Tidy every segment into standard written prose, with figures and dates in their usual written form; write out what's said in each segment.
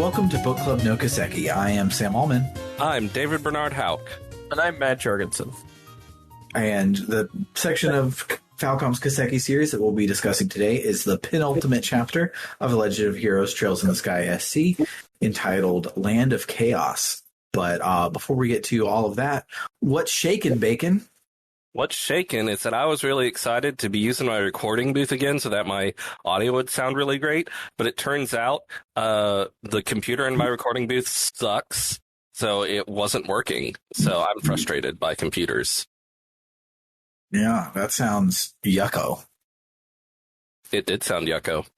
welcome to Book Club no Kiseki. I am Sam Allman. I'm David Bernard Hauk. And I'm Matt Jorgensen. And the section of Falcom's Kiseki series that we'll be discussing today is the penultimate chapter of The Legend of Heroes Trails in the Sky SC, entitled Land of Chaos. But before we get to all of that, what's shaking, Bacon? What's shaken is that I was really excited to be using my recording booth again so that my audio would sound really great. But it turns out the computer in my recording booth sucks, so it wasn't working. So I'm frustrated by computers. Yeah, that sounds yucko. It did sound yucko.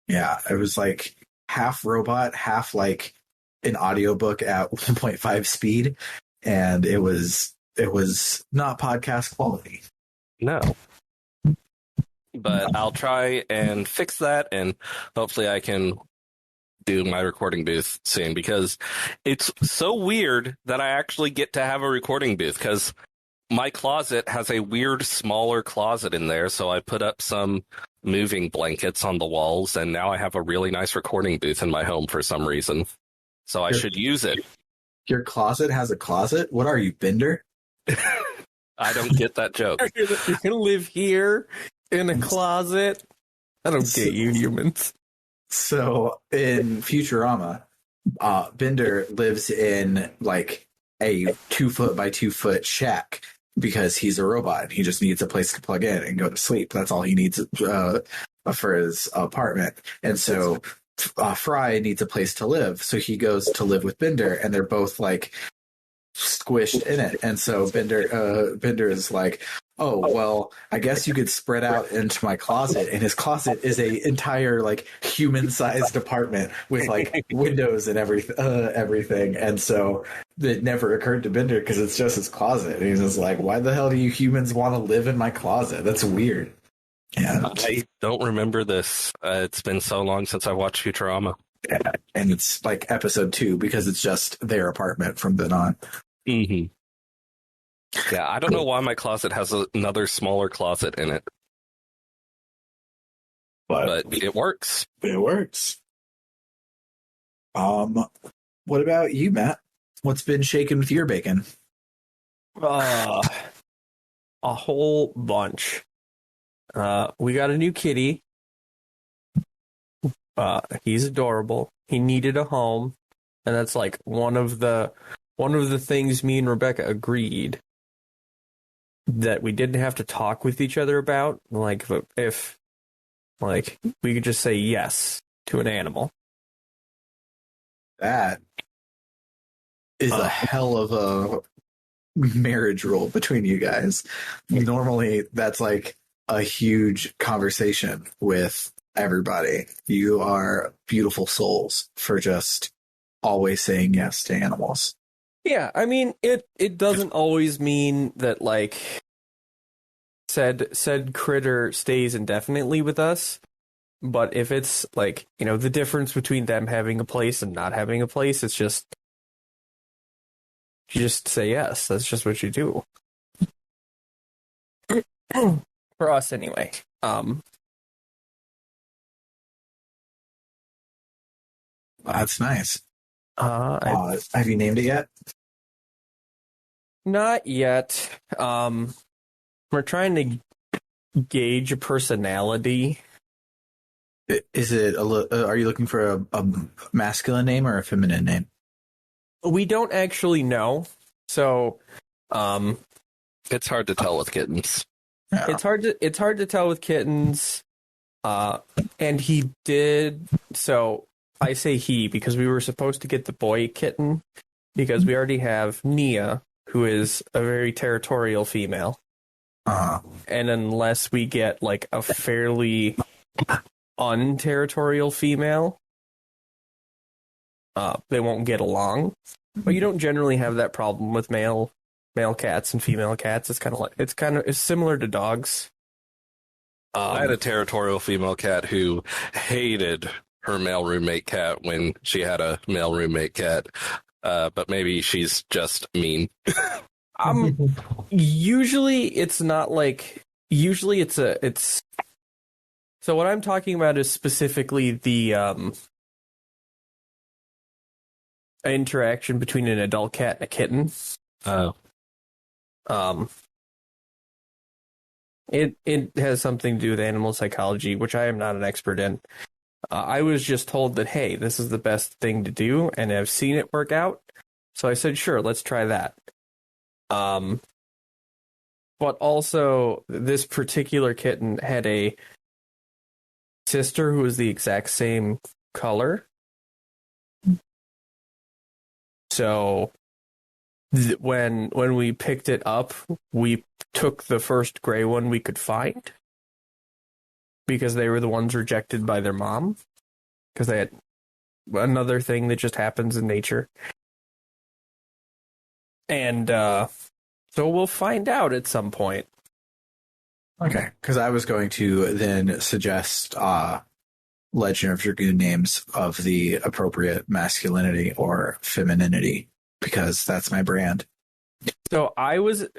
Yeah, it was like half robot, half like an audiobook at 1.5 speed, and it was not podcast quality. No. But I'll try and fix that, and hopefully I can do my recording booth soon, because it's so weird that I actually get to have a recording booth, because my closet has a weird smaller closet in there, so I put up some moving blankets on the walls, and now I have a really nice recording booth in my home for some reason. So I should use it. Your closet has a closet? What are you, Bender? I don't get that joke. You're going to live here in a closet? I don't get you humans. So in Futurama, Bender lives in like a 2 foot by 2 foot shack because he's a robot. He just needs a place to plug in and go to sleep. That's all he needs for his apartment. And so Fry needs a place to live. So he goes to live with Bender, and they're both like squished in it. And so Bender is like, oh, well, I guess you could spread out into my closet. And his closet is a entire like human-sized apartment with like windows and everything. And so it never occurred to Bender because it's just his closet. And he's just like, why the hell do you humans want to live in my closet? That's weird. Yeah, I don't remember this. It's been so long since I watched Futurama. And it's like episode 2 because it's just their apartment from then on. Mm-hmm. Yeah, I don't know why my closet has another smaller closet in it. But it works. It works. What about you, Matt? What's been shaking with your bacon? A whole bunch. We got a new kitty. He's adorable. He needed a home, and that's like one of the things me and Rebecca agreed that we didn't have to talk with each other about. Like if like we could just say yes to an animal. That is a hell of a marriage rule between you guys. Normally, that's like a huge conversation with everybody. You are beautiful souls for just always saying yes to animals. Yeah, I mean, it doesn't always mean that like said critter stays indefinitely with us, but if it's like, you know, the difference between them having a place and not having a place, it's just you just say yes. That's just what you do. For us anyway. That's nice. Have you named it yet? Not yet. We're trying to gauge a personality. Is it are you looking for a masculine name or a feminine name? We don't actually know. So, it's hard to tell with kittens. Yeah. It's hard to tell with kittens. And he did, so I say he because we were supposed to get the boy kitten because we already have Nia, who is a very territorial female. And unless we get like a fairly unterritorial female, they won't get along. But you don't generally have that problem with male cats and female cats. It's similar to dogs. I had a territorial female cat who hated her male roommate cat when she had a male roommate cat. But maybe she's just mean. Usually it's not like. Usually it's. So what I'm talking about is specifically the interaction between an adult cat and a kitten. Oh. It has something to do with animal psychology, which I am not an expert in. I was just told that, hey, this is the best thing to do, and I've seen it work out. So I said, sure, let's try that. But also, this particular kitten had a sister who was the exact same color. So when we picked it up, we took the first gray one we could find because they were the ones rejected by their mom because they had another thing that just happens in nature. And so we'll find out at some point. Okay, because I was going to then suggest Legend of Dragoon names of the appropriate masculinity or femininity, because that's my brand. So I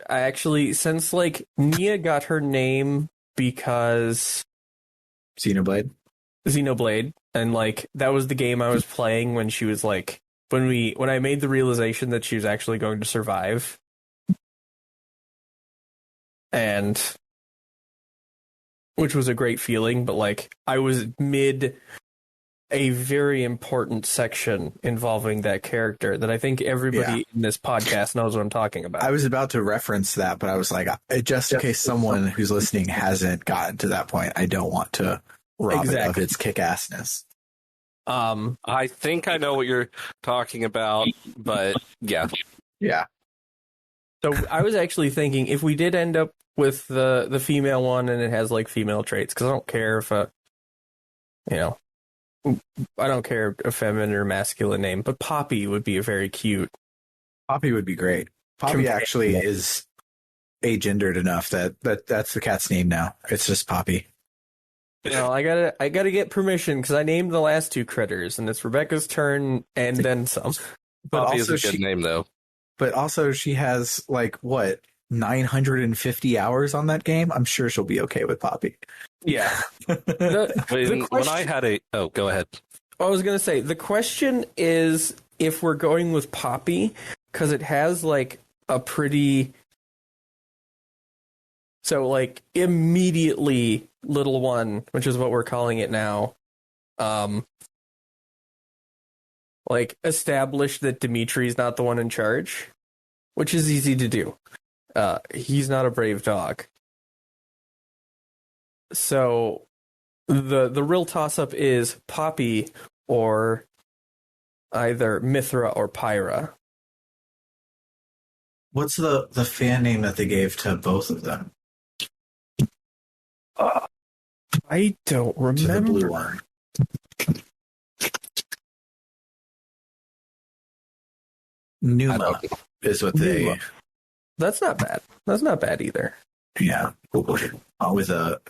actually, since like Nia got her name because Xenoblade? Xenoblade, and like that was the game I was playing when she was like, when I made the realization that she was actually going to survive. And which was a great feeling, but like I was mid a very important section involving that character that I think everybody in this podcast knows what I'm talking about. I was about to reference that, but I was like, just in case someone who's listening hasn't gotten to that point, I don't want to rob it of its kick-assness. I think I know what you're talking about, but yeah. Yeah. So I was actually thinking if we did end up with the female one and it has like female traits, because I don't care if I don't care a feminine or masculine name, but Poppy would be a very cute. Poppy would be great. Poppy actually is agendered enough that's the cat's name now. It's just Poppy. Well, I gotta get permission because I named the last two critters, and it's Rebecca's turn and then some. But Poppy also is a good name, though. But also, she has like what 950 hours on that game. I'm sure she'll be okay with Poppy. Yeah. When I had go ahead. I was gonna say the question is if we're going with Poppy because it has like a pretty. So, like, immediately little one, which is what we're calling it now, like, establish that Dimitri's not the one in charge, which is easy to do. He's not a brave dog. So, the real toss-up is Poppy or either Mithra or Pyra. What's the fan name that they gave to both of them? I don't remember. To the blue one. Numa is what they... That's not bad. That's not bad either. Yeah. With a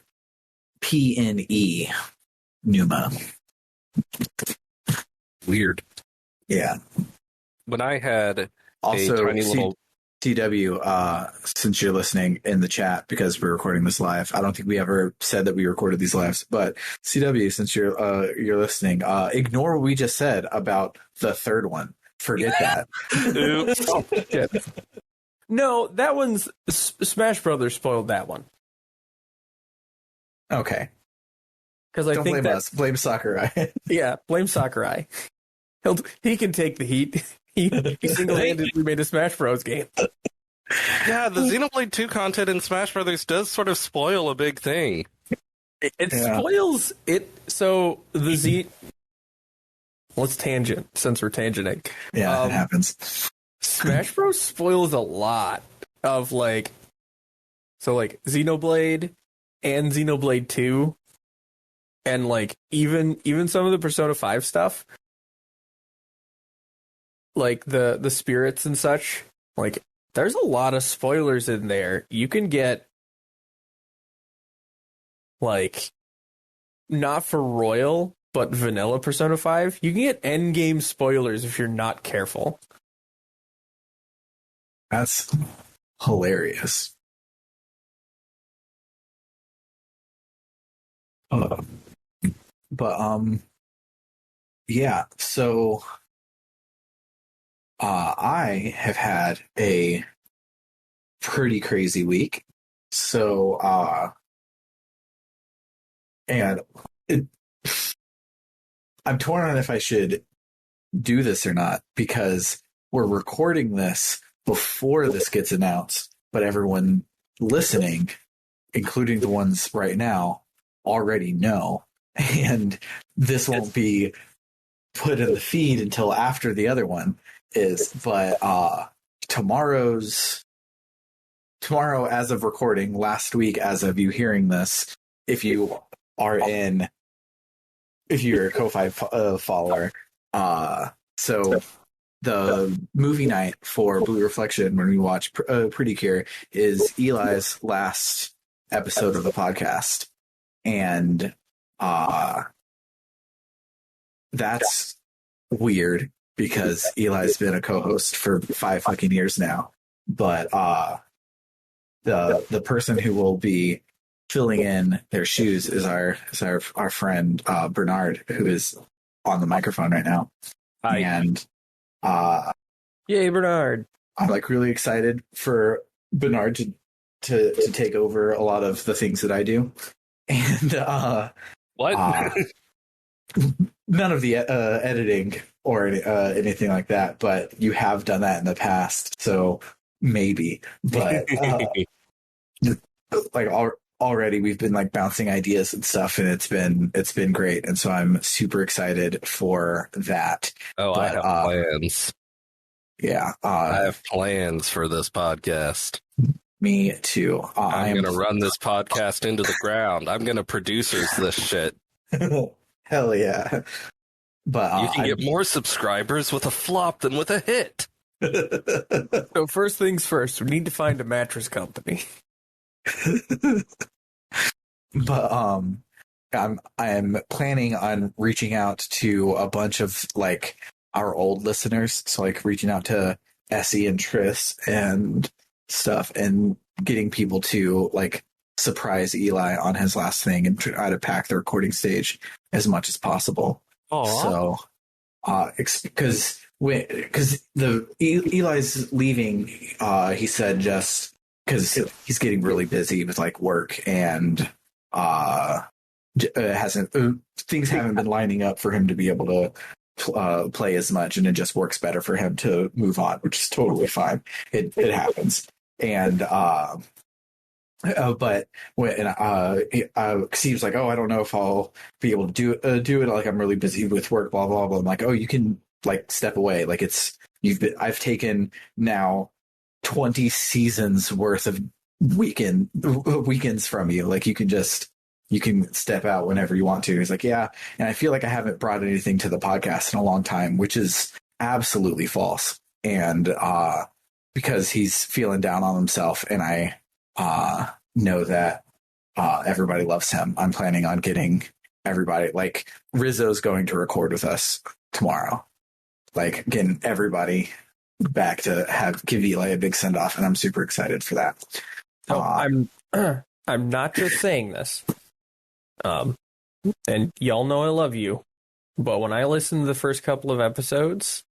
P-N-E. Numa. Weird. Yeah. When I had also, a tiny little... CW, since you're listening in the chat, because we're recording this live, I don't think we ever said that we recorded these lives, but CW, since you're listening, ignore what we just said about the third one. Forget that. Oops. No, that one's Smash Brothers spoiled that one. Okay. Because I don't think blame us. Blame Sakurai. Yeah, blame Sakurai. He can take the heat. He single-handedly made a Smash Bros. Game. Yeah, the Xenoblade 2 content in Smash Brothers does sort of spoil a big thing. It spoils it. So let's tangent since we're tangenting. Yeah, it happens. Smash Bros. Spoils a lot of like Xenoblade and Xenoblade 2, and like even some of the Persona 5 stuff. Like the spirits and such, like there's a lot of spoilers in there. You can get like not for Royal, but vanilla Persona 5. You can get endgame spoilers if you're not careful. That's hilarious. But yeah, so I have had a pretty crazy week. So, and it, I'm torn on if I should do this or not because we're recording this before this gets announced, but everyone listening, including the ones right now, already know. And this won't be put in the feed until after the other one is. But tomorrow as of recording, last week as of you hearing this, if you're a Ko-Fi follower, so the movie night for Blue Reflection when we watch Pretty Cure is Eli's last episode of the podcast. And that's weird because Eli's been a co-host for 5 fucking years now. But the person who will be filling in their shoes is our friend Bernard, who is on the microphone right now. Hi. And Yay, Bernard! I'm like really excited for Bernard to take over a lot of the things that I do. And What? none of the editing or anything like that, but you have done that in the past, so maybe. But like already we've been like bouncing ideas and stuff, and it's been great, and so I'm super excited for that. Oh, but, I have plans. Yeah, I have plans for this podcast. Me too. I'm going to run this podcast into the ground. I'm going to producers this shit. Hell yeah. But you can get more subscribers with a flop than with a hit. So first things first, we need to find a mattress company. But I'm planning on reaching out to a bunch of like our old listeners, so like reaching out to Essie and Tris and stuff, and getting people to like surprise Eli on his last thing and try to pack the recording stage as much as possible. Aww. So, because Eli's leaving, he said just because he's getting really busy with like work and things haven't been lining up for him to be able to play as much, and it just works better for him to move on, which is totally fine. It happens. And but when he was like, oh, I don't know if I'll be able to do it. Like, I'm really busy with work, blah blah blah. I'm like, oh, you can like step away. Like, I've taken now 20 seasons worth of weekends from you. Like, you can step out whenever you want to. He's like, yeah. And I feel like I haven't brought anything to the podcast in a long time, which is absolutely false. And because he's feeling down on himself, and I know that everybody loves him, I'm planning on getting everybody, like Rizzo's going to record with us tomorrow, like getting everybody back to give Eli a big send off, and I'm super excited for that. So I'm not just saying this. And y'all know I love you, but when I listened to the first couple of episodes,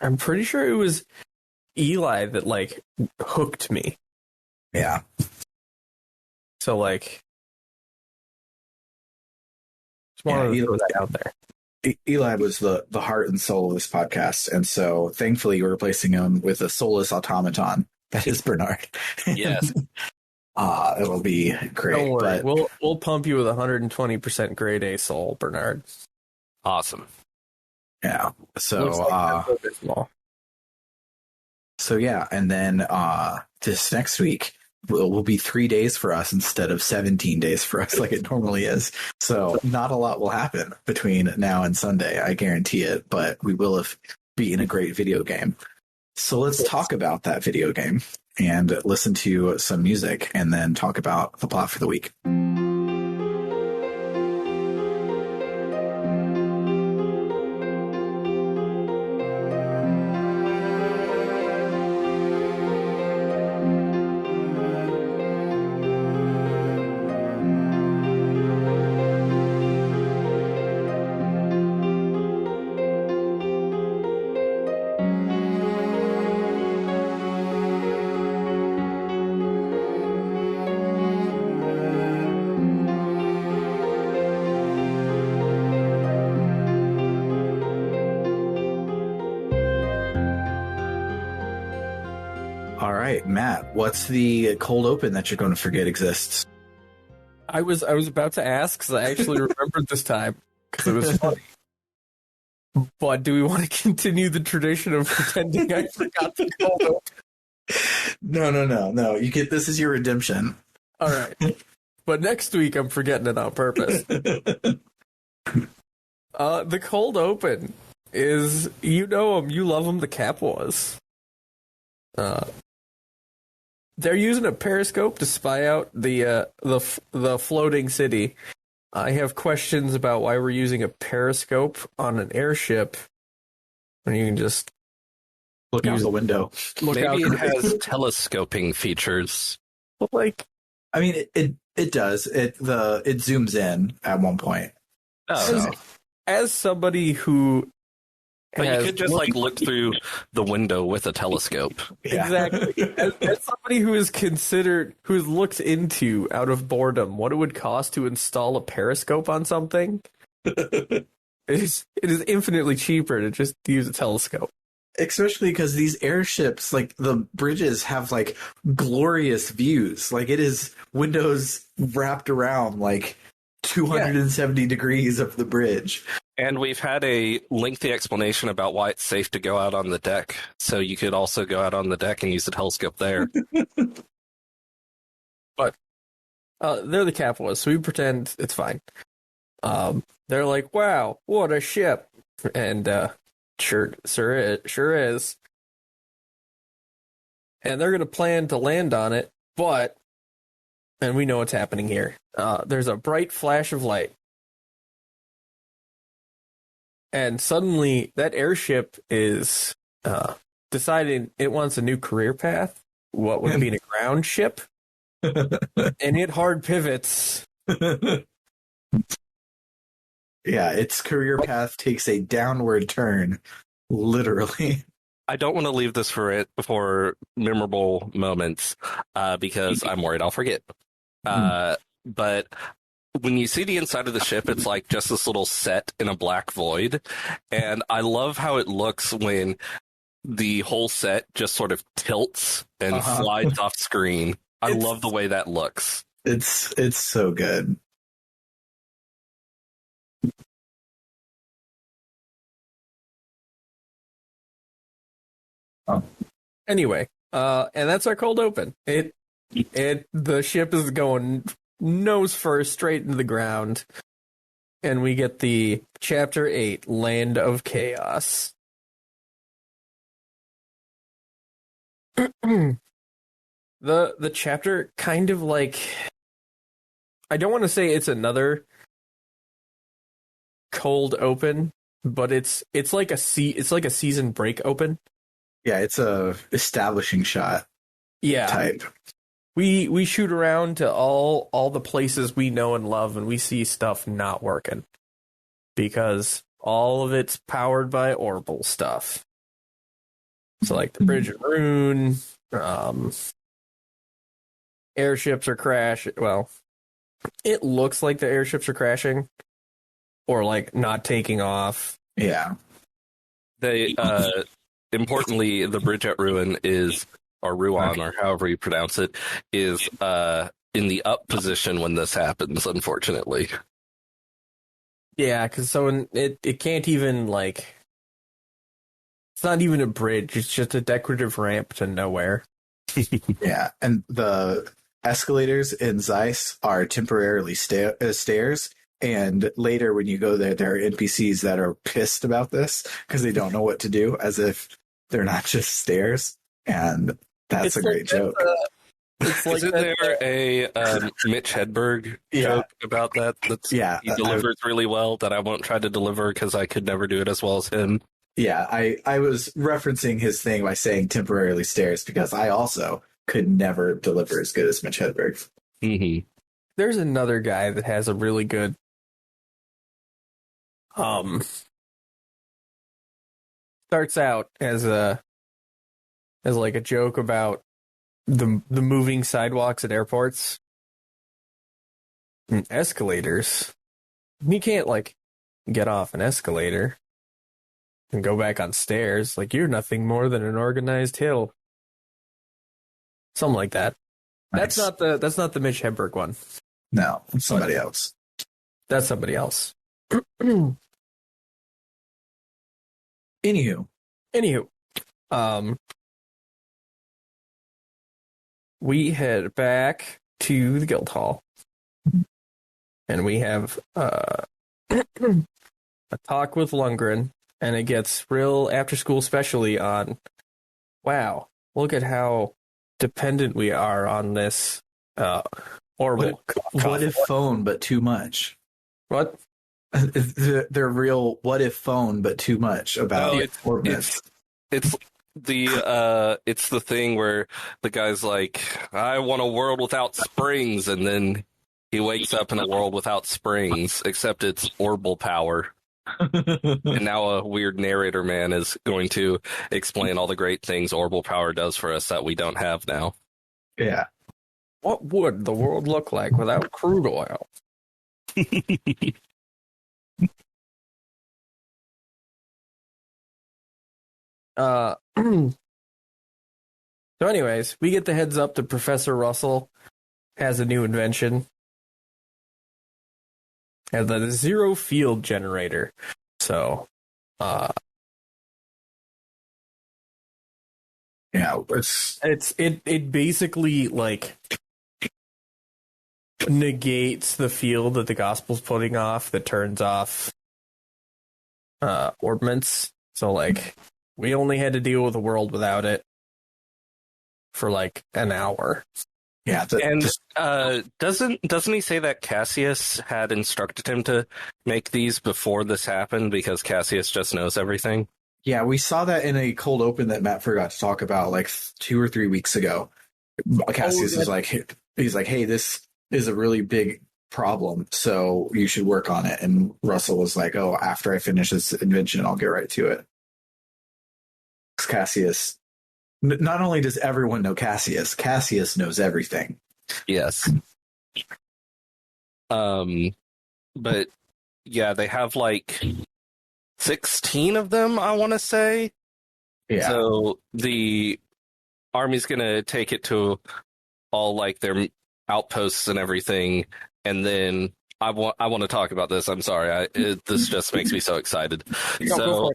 I'm pretty sure it was Eli that like hooked me. Yeah. So like, just want to throw that out there. Eli was the heart and soul of this podcast, and so thankfully you're replacing him with a soulless automaton that is Bernard. Yes. It'll be great. Don't worry, but we'll pump you with 120% grade A soul, Bernard. Awesome. yeah. So yeah, and then this next week will be 3 days for us instead of 17 days for us like it normally is. So not a lot will happen between now and Sunday, I guarantee it, but we will have beaten a great video game. So let's talk about that video game and listen to some music and then talk about the plot for the week. Matt, what's the cold open that you're going to forget exists? I was about to ask because I actually remembered this time because it was funny. But do we want to continue the tradition of pretending I forgot the cold open? No. You get this is your redemption. All right. But next week I'm forgetting it on purpose. The cold open is, you know him, you love him, the Capwas. They're using a periscope to spy out the floating city. I have questions about why we're using a periscope on an airship when you can just look out the window. Maybe it has telescoping features. Like, I mean, it does. It zooms in at one point. As somebody who, but you could just look through the window with a telescope. Yeah. Exactly. As somebody who has looked into, out of boredom, what it would cost to install a periscope on something, it is infinitely cheaper to just use a telescope. Especially because these airships, like the bridges, have like glorious views. Like it is windows wrapped around like 270 degrees of the bridge. And we've had a lengthy explanation about why it's safe to go out on the deck. So you could also go out on the deck and use the telescope there. But they're the Capwas, so we pretend it's fine. They're like, wow, what a ship. And sure is. And they're going to plan to land on it, but, and we know what's happening here. There's a bright flash of light. And suddenly, that airship is deciding it wants a new career path. What would be a ground ship? And it hard pivots. Yeah, its career path takes a downward turn, literally. I don't want to leave this for memorable moments because I'm worried I'll forget. But when you see the inside of the ship, it's like just this little set in a black void. And I love how it looks when the whole set just sort of tilts and slides off screen. I love the way that looks. It's so good. Anyway, and that's our cold open. The ship is going nose first straight into the ground, and we get the Chapter 8, Land of Chaos. The chapter kind of like, I don't want to say it's another cold open, but it's like a season break open. Yeah, it's a establishing shot. Yeah. Type. We shoot around to all the places we know and love, and we see stuff not working because all of it's powered by Orbital stuff. So like the Bridge of Rune, airships are crashing. Well, it looks like the airships are crashing or like not taking off. Yeah. They importantly, the Bridge at Ruin is, or Ruan, or however you pronounce it, is in the up position when this happens, unfortunately. Yeah, because it can't even, like, it's not even a bridge, it's just a decorative ramp to nowhere. Yeah, and the escalators in Zeiss are temporarily stairs, and later when you go there are NPCs that are pissed about this because they don't know what to do, as if they're not just stairs, and that's a great joke. Isn't there a Mitch Hedberg joke about that? He delivers really well that I won't try to deliver because I could never do it as well as him. Yeah, I was referencing his thing by saying temporarily stairs because I also could never deliver as good as Mitch Hedberg. Mm-hmm. There's another guy that has a really good starts out as like a joke about the moving sidewalks at airports and escalators. You can't like get off an escalator and go back on stairs. Like, you're nothing more than an organized hill. something like that. Nice. That's not the Mitch Hedberg one. No, it's somebody else. That's somebody else. Anywho, we head back to the guild hall, and we have a talk with Lundgren, and it gets real after school, especially on, wow, look at how dependent we are on this orbital. what if phone, but too much? What? They're real what if phone, but too much about orbits. It's the thing where the guy's like, I want a world without springs, and then he wakes up in a world without springs, except it's orbital power. And now a weird narrator man is going to explain all the great things orbital power does for us that we don't have now. Yeah. What would the world look like without crude oil? So anyways, we get the heads up that Professor Russell has a new invention. And the zero field generator. So Yeah, it basically like negates the field that the gospel's putting off that turns off orbments. So like we only had to deal with a world without it for like an hour. yeah. Doesn't he say that Cassius had instructed him to make these before this happened because Cassius just knows everything? Yeah, we saw that in a cold open that Matt forgot to talk about like 2 or 3 weeks ago. Cassius is like, he's like, hey, this is a really big problem, so you should work on it. And Russell was like, oh, after I finish this invention, I'll get right to it. Cassius, not only does everyone know Cassius, Cassius knows everything. Yes. But yeah, they have like 16 of them, I want to say. Yeah. So the army's going to take it to all like their outposts and everything. And then I want to talk about this. I'm sorry. This just makes me so excited. So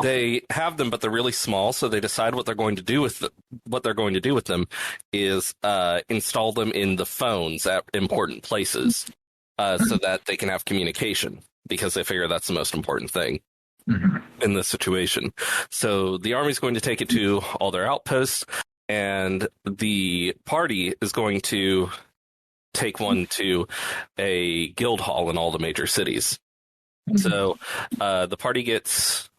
they have them, but they're really small. So they decide what they're going to do with them is install them in the phones at important places so that they can have communication, because they figure that's the most important thing in this situation. So the army's going to take it to all their outposts, and the party is going to take one to a guild hall in all the major cities. So the party gets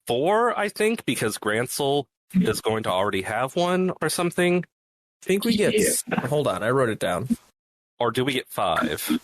4, I think, because Grancel is going to already have one or something. I think we get... Hold on, I wrote it down. Or do we get 5?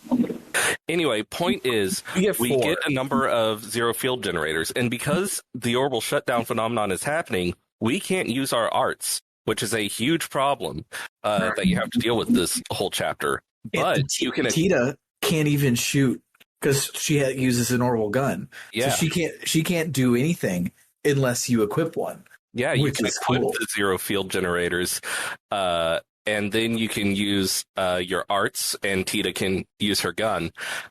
Anyway, point is, we get a number of zero field generators, and because the orbital shutdown phenomenon is happening, we can't use our arts, which is a huge problem that you have to deal with this whole chapter. But you can... Tita can't even shoot because she uses an orbital gun. Yeah. So she can't do anything unless you equip one. Yeah, you can equip cool. the zero field generators, and then you can use your arts, and Tita can use her gun.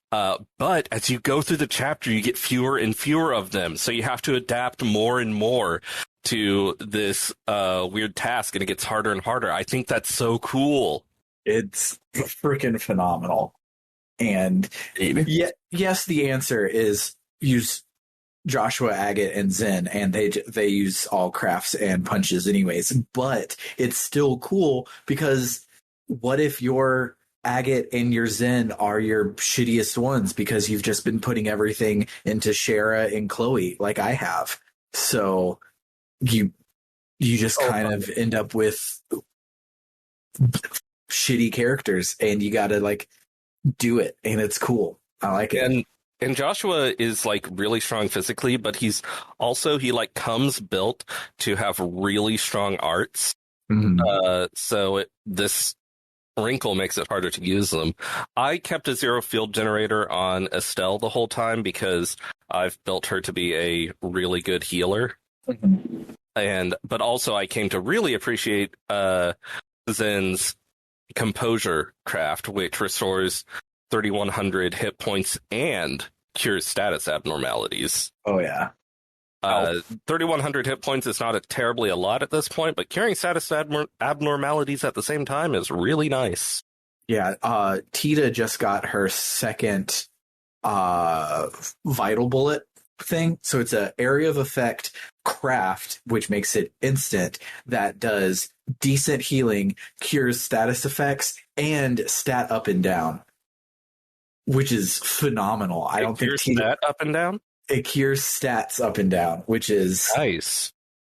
But as you go through the chapter, you get fewer and fewer of them, so you have to adapt more and more to this weird task, and it gets harder and harder. I think that's so cool. It's freaking phenomenal. And yes, the answer is use Joshua, Agate, and Zen, and they use all crafts and punches anyways. But it's still cool because what if your Agate and your Zen are your shittiest ones because you've just been putting everything into Shara and Chloe like I have? So you just kind of end up with shitty characters, and you gotta like do it, and it's cool. I like it. And Joshua is like really strong physically, but he comes built to have really strong arts. So this wrinkle makes it harder to use them. I kept a zero field generator on Estelle the whole time because I've built her to be a really good healer. but also I came to really appreciate Zen's composure craft, which restores 3,100 hit points and cures status abnormalities. Oh yeah. 3,100 hit points is not terribly a lot at this point, but curing status abnormalities at the same time is really nice. Yeah, Tita just got her second vital bullet thing. So it's an area of effect craft, which makes it instant, that does decent healing, cures status effects, and stat up and down, which is phenomenal. I don't think stat up and down? It cures stats up and down, which is nice.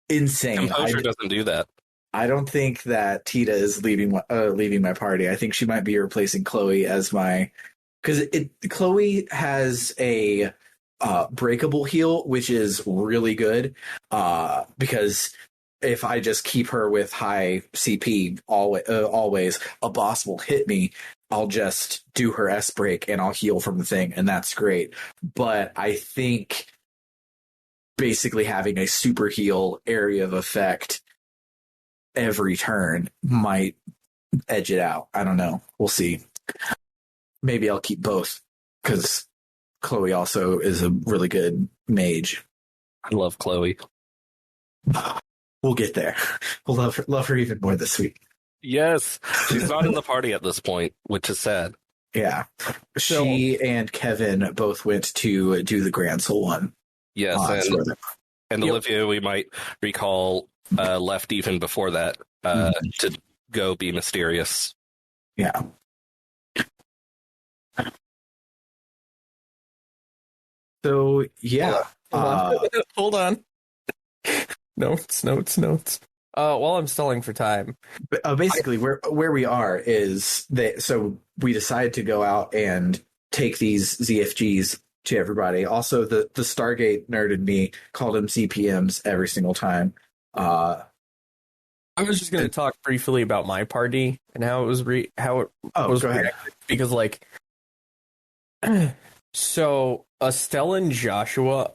Insane. Composure doesn't do that. I don't think that Tita is leaving my party. I think she might be replacing Chloe as my, because Chloe has a breakable heal, which is really good. Because if I just keep her with high CP always, a boss will hit me. I'll just do her S break and I'll heal from the thing, and that's great. But I think basically having a super heal area of effect every turn might edge it out. I don't know. We'll see. Maybe I'll keep both, because Chloe also is a really good mage. I love Chloe. We'll get there. We'll love her even more this week. Yes, she's not in the party at this point, which is sad. Yeah. She and Kevin both went to do the Grand Soul one. Yes, and Olivia, we might recall, left even before that to go be mysterious. Yeah. So, yeah. Hold on. Notes. While I'm stalling for time. Basically, where we are is that, so we decided to go out and take these ZFGs to everybody. Also, the Stargate nerd in me called them CPMs every single time. I was just going to talk briefly about my party and how it was go ahead. Because so Estelle and Joshua,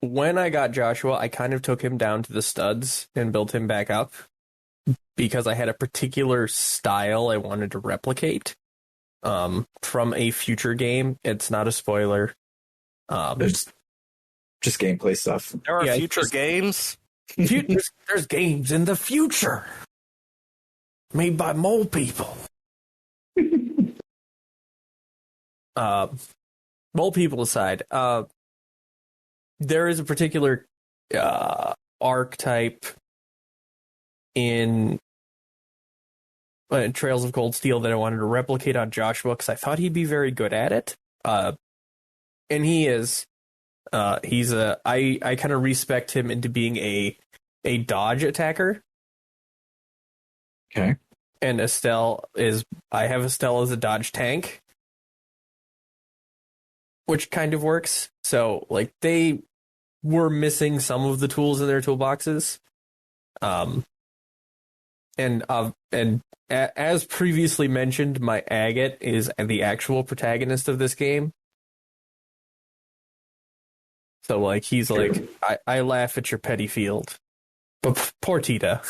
when I got Joshua, I kind of took him down to the studs and built him back up because I had a particular style I wanted to replicate from a future game. It's not a spoiler. There's just gameplay stuff. There are future games? There's games in the future made by mole people. Mole people aside, there is a particular archetype in Trails of Cold Steel that I wanted to replicate on Joshua because I thought he'd be very good at it. And he is. I kind of respect him into being a dodge attacker. Okay. And I have Estelle as a dodge tank, which kind of works. So they were missing some of the tools in their toolboxes. And as previously mentioned, my agate is the actual protagonist of this game. So he's I laugh at your petty field, but poor Tita.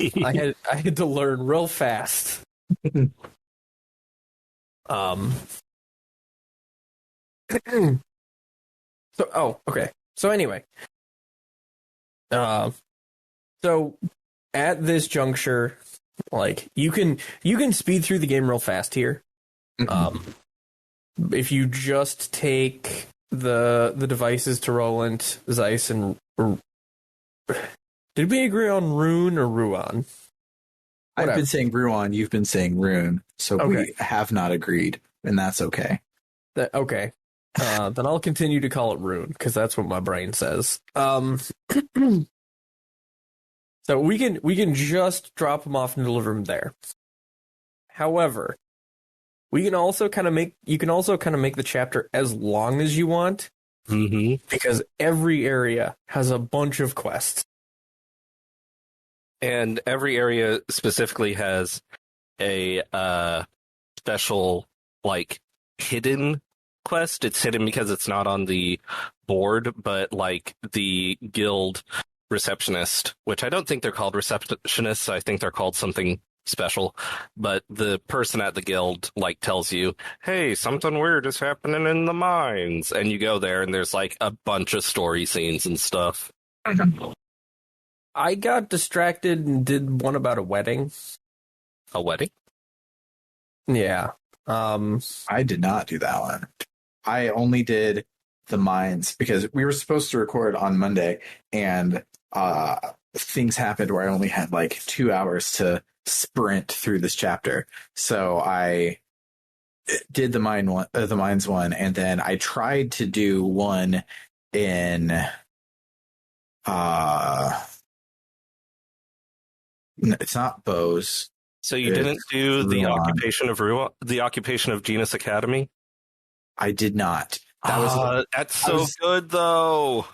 I had to learn real fast. Okay. So anyway, so at this juncture, you can speed through the game real fast here. If you just take the devices to Roland, Zeiss, and did we agree on Rune or Ruan? I've been saying Ruan, you've been saying Rune, so okay. We have not agreed, and that's okay. Okay. Then I'll continue to call it Rune, because that's what my brain says. So we can just drop them off and deliver them there. However, you can also kind of make the chapter as long as you want, because every area has a bunch of quests. And every area specifically has a special, hidden quest. It's hidden because it's not on the board, but, the guild receptionist, which I don't think they're called receptionists. I think they're called something special. But the person at the guild like tells you, "Hey, something weird is happening in the mines," and you go there, and there's like a bunch of story scenes and stuff. I got distracted and did one about a wedding. A wedding? Yeah. I did not do that one. I only did the mines because we were supposed to record on Monday, and things happened where I only had like 2 hours to sprint through this chapter. So I did the mines one, and then I tried to do one in it's not Bose. So you didn't do the occupation of Genus Academy? I did not. That's so good though.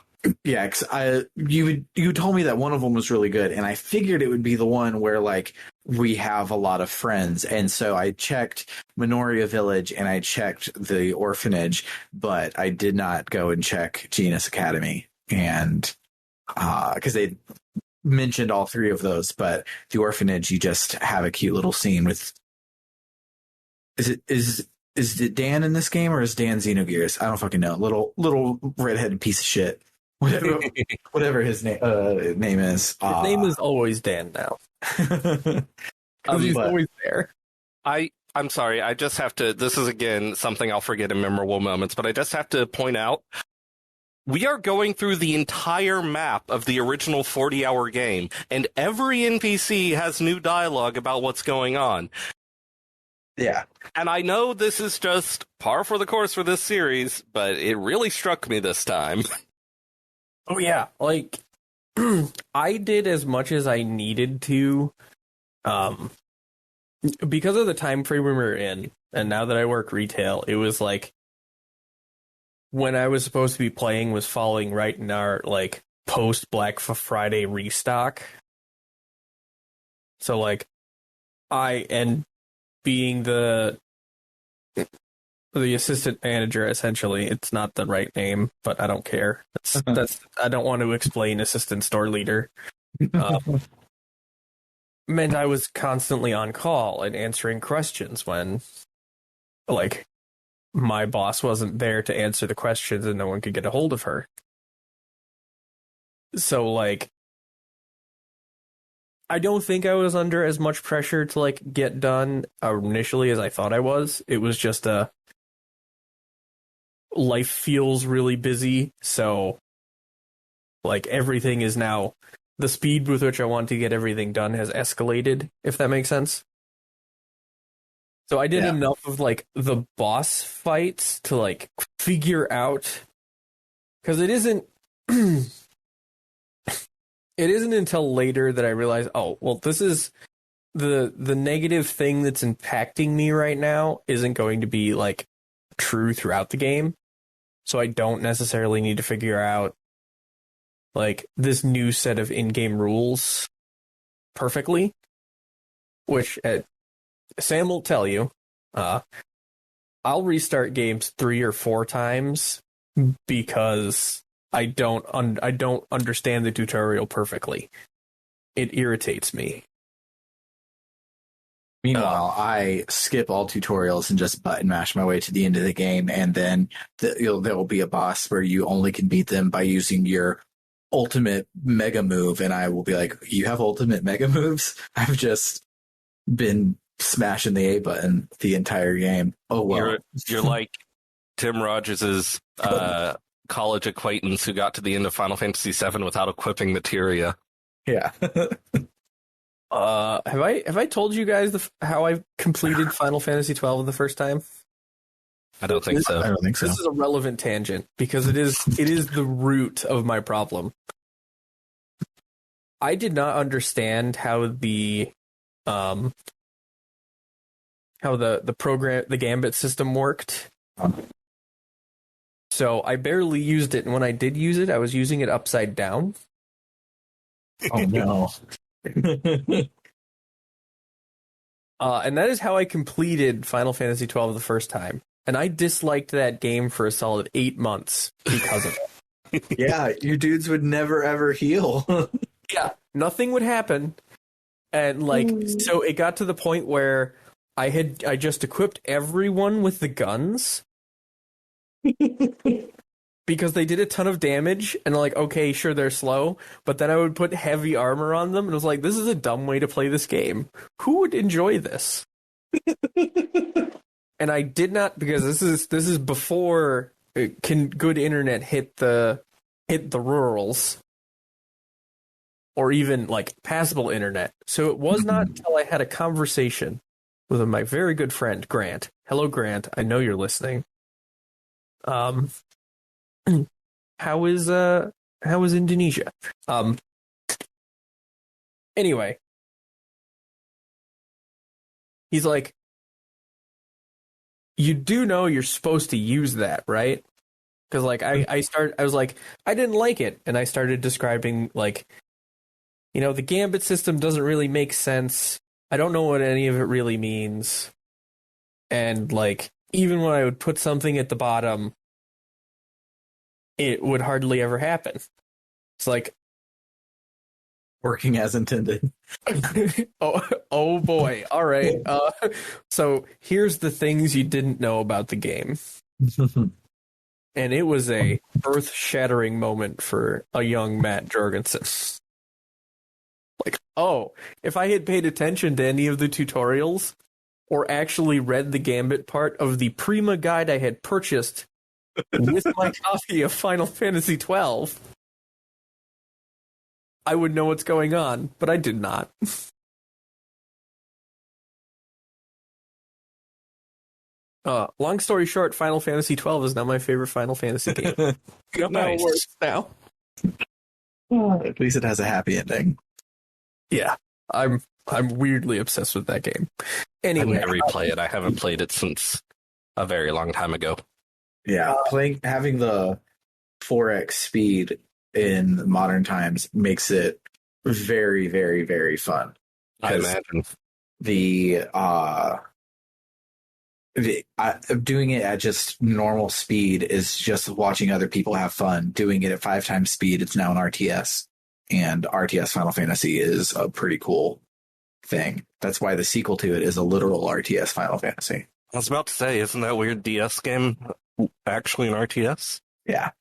Yeah, cause you told me that one of them was really good, and I figured it would be the one where like we have a lot of friends, and so I checked Minoria Village and I checked the orphanage, but I did not go and check Genus Academy, and because they mentioned all three of those, but the orphanage you just have a cute little scene with. Is it Dan in this game, or is Dan Xenogears? I don't fucking know. Little redheaded piece of shit. Whatever his name is. His name is always Dan now. He's always there. I'm sorry. I just have to. This is again something I'll forget in memorable moments, but I just have to point out. We are going through the entire map of the original 40-hour game, and every NPC has new dialogue about what's going on. Yeah. And I know this is just par for the course for this series, but it really struck me this time. Oh, yeah. Like, I did as much as I needed to, because of the time frame we were in, and now that I work retail, it was like, when I was supposed to be playing was falling right in our, like, post-Black Friday restock. So, like, being the assistant manager, essentially, it's not the right name, but I don't care. I don't want to explain assistant store leader. Meant I was constantly on call and answering questions when, like, my boss wasn't there to answer the questions and no one could get a hold of her. So, like, I don't think I was under as much pressure to, like, get done initially as I thought I was. It was just life feels really busy, so, like, everything is now, the speed with which I want to get everything done has escalated, if that makes sense. So I did enough of, like, the boss fights to, like, figure out, because it isn't until later that I realized, oh, well, this is the negative thing that's impacting me right now isn't going to be, like, true throughout the game. So I don't necessarily need to figure out, like, this new set of in-game rules perfectly, which Sam will tell you, I'll restart games 3 or 4 times because I don't understand the tutorial perfectly. It irritates me. Meanwhile, I skip all tutorials and just button mash my way to the end of the game, and then there will be a boss where you only can beat them by using your ultimate mega move, and I will be like, "You have ultimate mega moves?" I've just been smashing the A button the entire game. Oh well. You're like Tim Rogers' college acquaintance who got to the end of Final Fantasy VII without equipping materia. Yeah. Have I told you guys how I completed Final Fantasy XII the first time? I don't think so. I don't think so. This is a relevant tangent because it is the root of my problem. I did not understand how the Gambit system worked. So I barely used it, and when I did use it, I was using it upside down. Oh no. And that is how I completed Final Fantasy XII the first time. And I disliked that game for a solid 8 months because of it. Yeah, your dudes would never ever heal. Yeah, nothing would happen. And like, so it got to the point where I just equipped everyone with the guns because they did a ton of damage, and like, okay, sure, they're slow, but then I would put heavy armor on them, and it was like, this is a dumb way to play this game. Who would enjoy this? And I did not, because this is before good internet hit the rurals, or even like passable internet. So it was not until I had a conversation with my very good friend Grant. Hello, Grant. I know you're listening. How is Indonesia? Anyway, he's like, you do know you're supposed to use that, right? Because like I was like, I didn't like it, and I started describing like, the gambit system doesn't really make sense. I don't know what any of it really means. And like, even when I would put something at the bottom, it would hardly ever happen. It's like, Working as intended. oh boy. All right. So here's the things you didn't know about the game. And it was a earth-shattering moment for a young Matt Jorgensen. Like, oh, if I had paid attention to any of the tutorials or actually read the Gambit part of the Prima guide I had purchased with my copy of Final Fantasy XII, I would know what's going on, but I did not. Long story short, Final Fantasy XII is now my favorite Final Fantasy game. You know how it works now. At least it has a happy ending. Yeah, I'm weirdly obsessed with that game. Anyway, I replay it. I haven't played it since a very long time ago. Yeah, having the 4x speed in modern times makes it very, very, very fun. I imagine doing it at just normal speed is just watching other people have fun. Doing it at 5 times speed, it's now an RTS. And RTS Final Fantasy is a pretty cool thing. That's why the sequel to it is a literal RTS Final Fantasy. I was about to say, isn't that weird DS game actually an RTS? Yeah.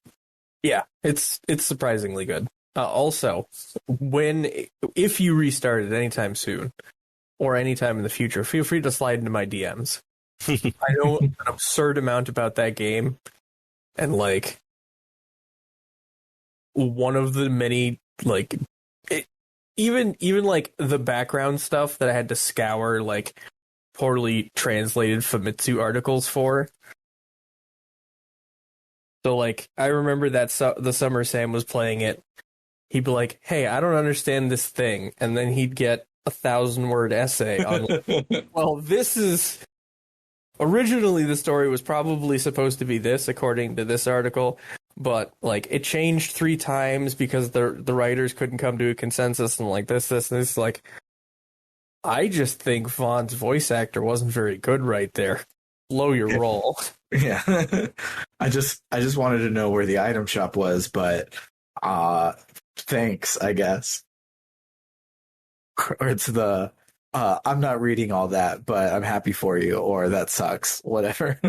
Yeah, it's surprisingly good. Also, if you restart it anytime soon or anytime in the future, feel free to slide into my DMs. I know an absurd amount about that game, and like one of the many like even like the background stuff that I had to scour like poorly translated Famitsu articles for. So like I remember that the summer Sam was playing it, he'd be like, "Hey, I don't understand this thing," and then he'd get 1,000-word essay on. Well, this is originally the story was probably supposed to be this, according to this article. But like it changed 3 times because the writers couldn't come to a consensus, and like this. Like, I just think Vaughn's voice actor wasn't very good right there. Blow your roll. Yeah. I just wanted to know where the item shop was, but thanks, I guess. Or it's the I'm not reading all that, but I'm happy for you, or that sucks, whatever.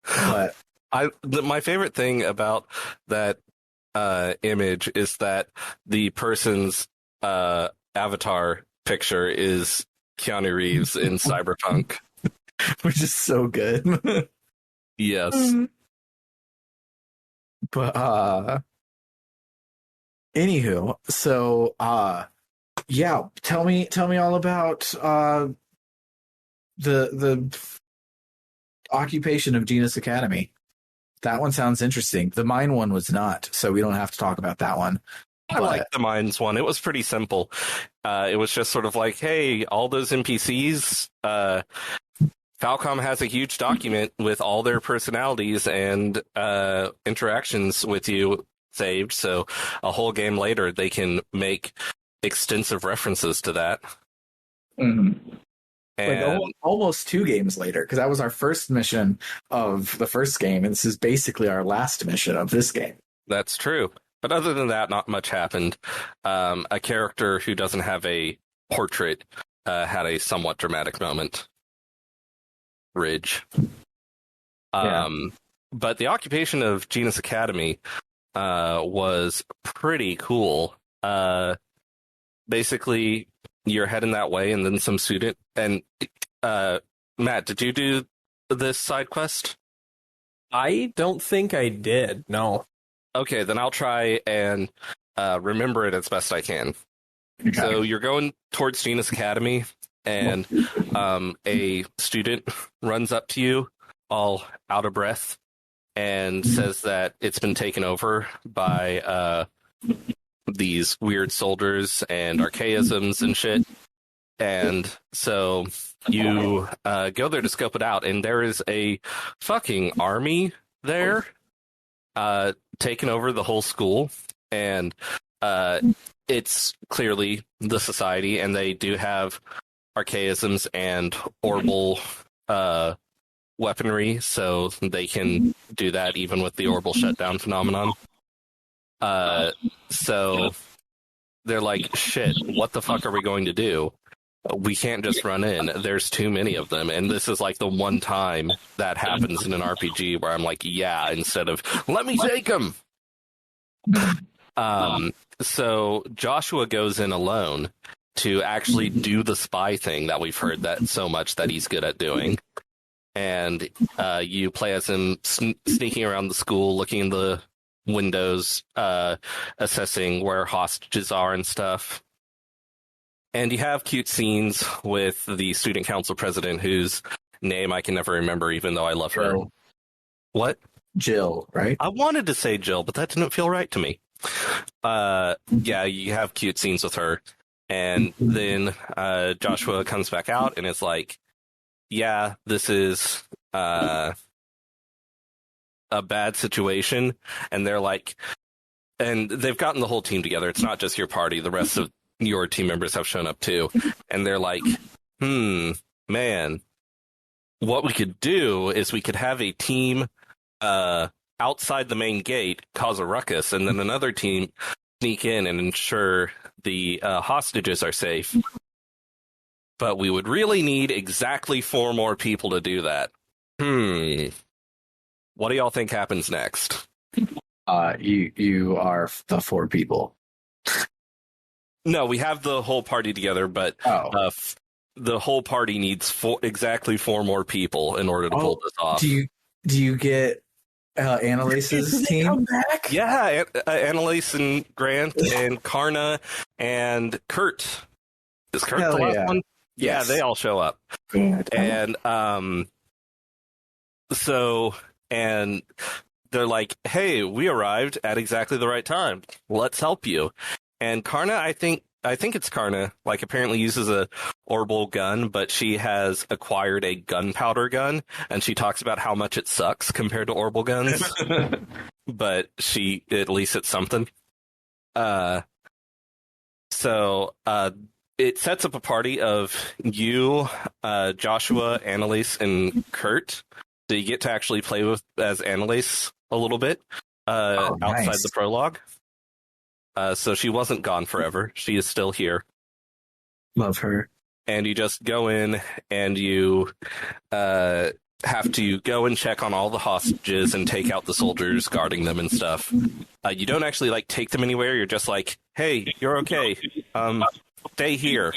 But my favorite thing about that image is that the person's avatar picture is Keanu Reeves in Cyberpunk, which is so good. Yes. But anywho, so yeah, tell me all about the occupation of Genus Academy. That one sounds interesting. The mine one was not, so we don't have to talk about that one. I like the mines one. It was pretty simple. It was just sort of like, hey, all those NPCs, Falcom has a huge document with all their personalities and interactions with you saved, so a whole game later they can make extensive references to that. Mm-hmm. Like And almost 2 games later, because that was our first mission of the first game, and this is basically our last mission of this game. that's true. But other than that, not much happened. A character who doesn't have a portrait had a somewhat dramatic moment. Ridge. Yeah. But the occupation of Genus Academy was pretty cool. Basically, you're heading that way, and then some student. And Matt, did you do this side quest? I don't think I did. No. Okay, then I'll try and remember it as best I can. Okay. So you're going towards Genus Academy, and a student runs up to you, all out of breath, and says that it's been taken over by these weird soldiers and archaisms and shit. And so you go there to scope it out, and there is a fucking army there taking over the whole school. And it's clearly the society, and they do have archaisms and orbital weaponry, so they can do that even with the orbital shutdown phenomenon. So they're like, shit, what the fuck are we going to do? We can't just run in. There's too many of them. And this is like the one time that happens in an RPG where I'm like, yeah, instead of, let me take them. So Joshua goes in alone to actually do the spy thing that we've heard that so much that he's good at doing. And you play as him sneaking around the school, looking in the windows, assessing where hostages are and stuff. And you have cute scenes with the student council president, whose name I can never remember, even though I love her. Jill. What? Jill, right? I wanted to say Jill, but that didn't feel right to me. Yeah, you have cute scenes with her. And then Joshua comes back out and is like, yeah, this is a bad situation. And they're like, and they've gotten the whole team together. It's not just your party. The rest of your team members have shown up too. And they're like, man, what we could do is we could have a team outside the main gate, cause a ruckus, and then another team sneak in and ensure the hostages are safe. But we would really need exactly 4 more people to do that. What do y'all think happens next? You are the 4 people. No, we have the whole party together, but the whole party needs exactly 4 more people in order to pull this off. Do you get Annalise's team? Come back? Yeah, Annalise and Grant and Karna and Kurt. Is Kurt the last one? Yeah, Yes. they all show up. Good. And and they're like, hey, we arrived at exactly the right time. Let's help you. And Karna, I think it's Karna, like apparently uses a orbital gun, but she has acquired a gunpowder gun, and she talks about how much it sucks compared to orbital guns. But at least it's something. So it sets up a party of you, Joshua, Annalise, and Kurt. So you get to actually play as Annalise a little bit outside nice. the prologue. So she wasn't gone forever. She is still here. Love her. And you just go in and you have to go and check on all the hostages and take out the soldiers guarding them and stuff. You don't actually take them anywhere. You're just like, hey, you're okay. Stay here.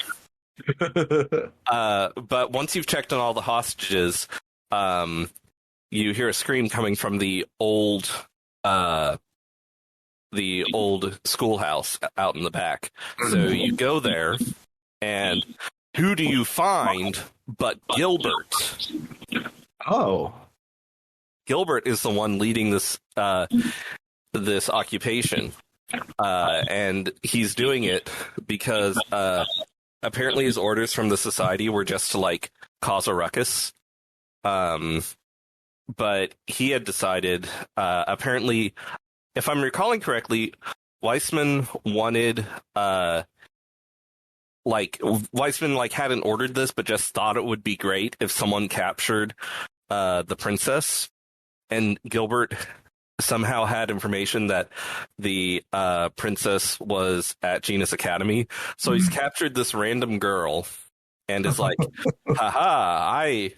But once you've checked on all the hostages, you hear a scream coming from the old schoolhouse out in the back. So you go there, and who do you find but Gilbert? Oh. Gilbert is the one leading this this occupation. And he's doing it because apparently his orders from the society were just to cause a ruckus. But he had decided, apparently, if I'm recalling correctly, Weissman wanted Weissman hadn't ordered this, but just thought it would be great if someone captured the princess, and Gilbert somehow had information that the princess was at Genus Academy. So he's captured this random girl and is like, haha,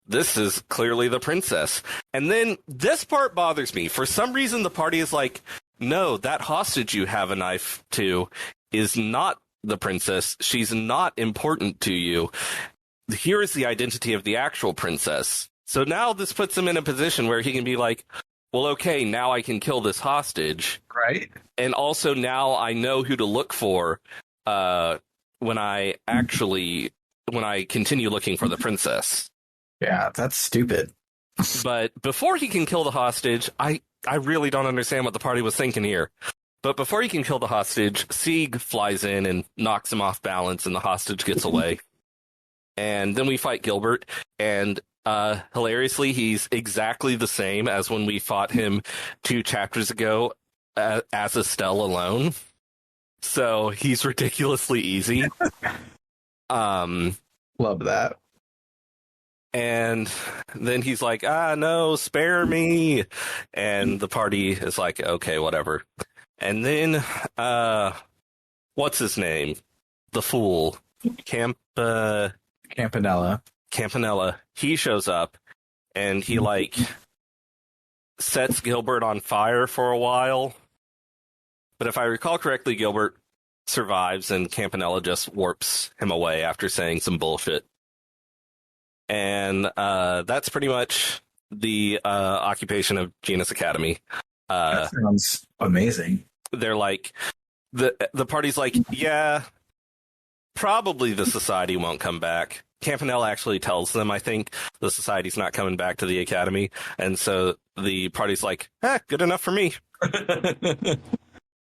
this is clearly the princess. And then this part bothers me. For some reason, the party is like, no, that hostage you have a knife to is not the princess. She's not important to you. Here is the identity of the actual princess. So now this puts him in a position where he can be like, well, okay, now I can kill this hostage. Right. And also now I know who to look for when I continue looking for the princess. Yeah, that's stupid. But before he can kill the hostage, I really don't understand what the party was thinking here. But before he can kill the hostage, Sieg flies in and knocks him off balance, and the hostage gets away. And then we fight Gilbert, and hilariously, he's exactly the same as when we fought him 2 chapters ago as Estelle alone. So he's ridiculously easy. Love that. And then he's like, no, spare me. And the party is like, okay, whatever. And then, what's his name? The fool. Campanella. He shows up, and he, sets Gilbert on fire for a while. But if I recall correctly, Gilbert survives, and Campanella just warps him away after saying some bullshit. And that's pretty much the occupation of Genus Academy. That sounds amazing. They're like, the party's like, yeah, probably the society won't come back. Campanella actually tells them, I think, the society's not coming back to the academy. And so the party's like, good enough for me.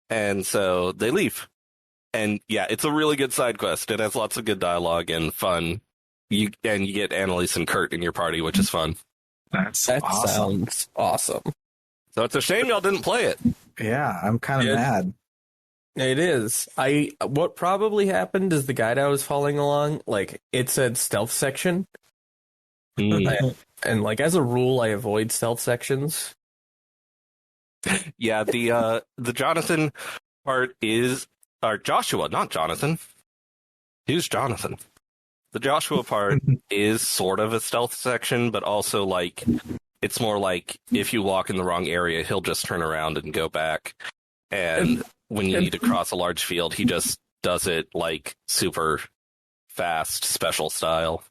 And so they leave. And yeah, it's a really good side quest. It has lots of good dialogue and fun. You get Annalise and Kurt in your party, which is fun. That awesome. sounds awesome. So it's a shame y'all didn't play it. Yeah, I'm kind of mad. It is. What probably happened is the guide I was following along, it said stealth section. And as a rule, I avoid stealth sections. Yeah, the Jonathan part is, or Joshua, not Jonathan. Who's Jonathan? The Joshua part is sort of a stealth section, but also it's more like if you walk in the wrong area, he'll just turn around and go back. And when you need to cross a large field, he just does it super fast, special style.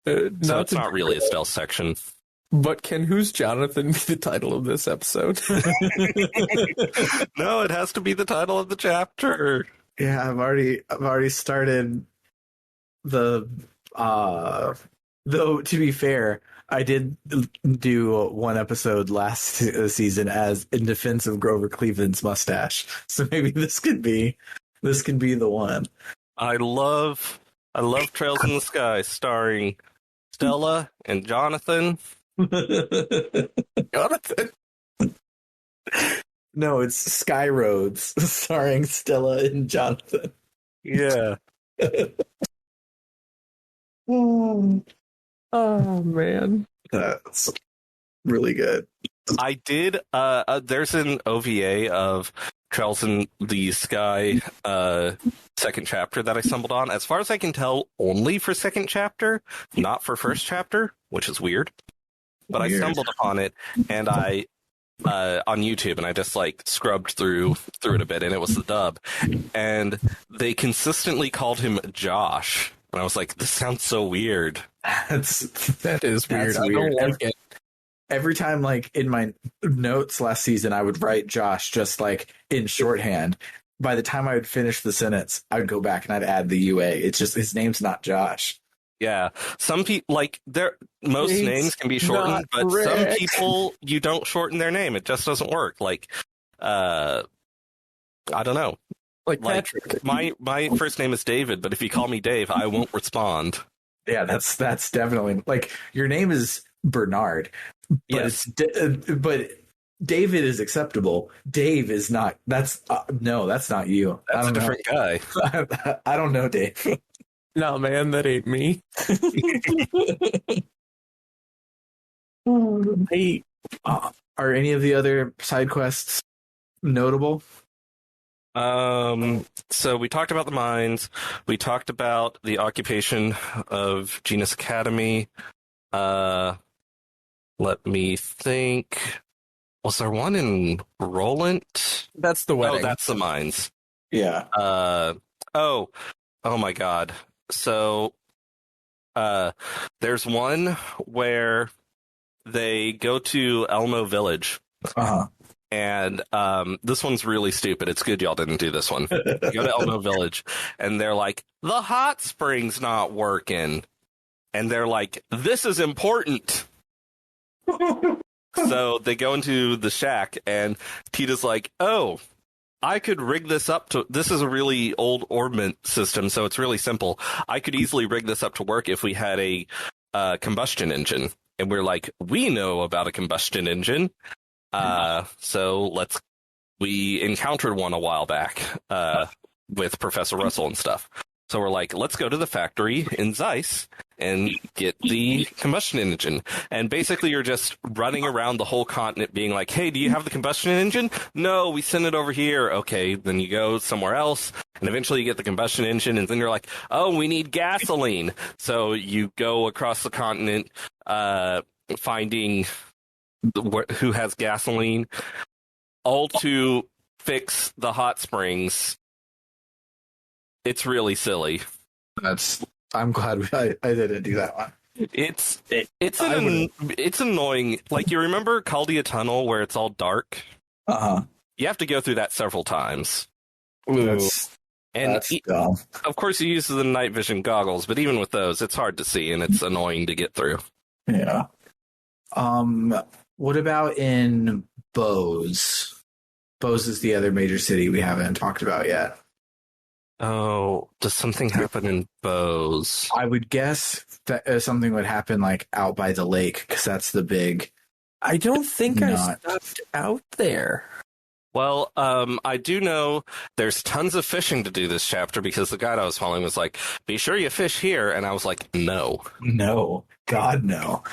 So it's not really a stealth section. But can Who's Jonathan be the title of this episode? No, it has to be the title of the chapter. Yeah, I've already started the though to be fair, I did do one episode last season as in defense of Grover Cleveland's mustache. So maybe this could be the one. I love Trails in the Sky starring Stella and Jonathan. Jonathan. No, it's Sky Roads starring Stella and Jonathan. Yeah. Oh man, that's really good. I did. There's an OVA of Trails in the Sky second chapter that I stumbled on. As far as I can tell, only for second chapter, not for first chapter, which is weird. But I stumbled upon it, and I on YouTube, and I just scrubbed through it a bit, and it was the dub, and they consistently called him Josh, and I was like, this sounds so weird. That is weird. That's I weird. don't like it. Every time, in my notes last season, I would write Josh just in shorthand. By the time I would finish the sentence, I would go back and I'd add the UA. It's just his name's not Josh. Yeah, some people most names can be shortened, but some people you don't shorten their name. It just doesn't work. I don't know. Patrick. My first name is David, but if you call me Dave, I won't respond. Yeah, that's definitely your name is Bernard, but yes, but David is acceptable. Dave is not. That's no, that's not you. That's a different guy. I don't know, Dave. No, man, that ain't me. Hey, Are any of the other side quests notable? So we talked about the mines. We talked about the occupation of Genus Academy. Let me think. Was there one in Roland? that's the Oh, wedding. that's the mines. Yeah. Oh my God. So, there's one where they go to Elmo Village. Uh-huh. And this one's really stupid. It's good y'all didn't do this one. Go to Elmo Village, and they're like, the hot spring's not working. And they're like, this is important. So they go into the shack, and Tita's like, oh, I could rig this up to... This is a really old orbment system, so it's really simple. I could easily rig this up to work if we had a combustion engine. And we're like, we know about a combustion engine. So we encountered one a while back, with Professor Russell and stuff. So we're like, let's go to the factory in Zeiss and get the combustion engine. And basically you're just running around the whole continent being like, hey, do you have the combustion engine? No, we sent it over here. Okay, then you go somewhere else and eventually you get the combustion engine and then you're like, oh, we need gasoline. So you go across the continent, finding who has gasoline, all to fix the hot springs. It's really silly. I'm glad I didn't do that one. It's annoying. Like, you remember Caldia Tunnel where it's all dark? Uh-huh. You have to go through that several times. That's dumb. Of course, you use the night vision goggles, but even with those, it's hard to see and it's annoying to get through. Yeah. What about in Bose? Bose is the other major city we haven't talked about yet. Oh, does something happen in Bose? I would guess that something would happen like out by the lake because that's the big. I don't think I Not- stopped out there. Well, I do know there's tons of fishing to do this chapter because the guide I was following was like, be sure you fish here. And I was like, no. No, God, no.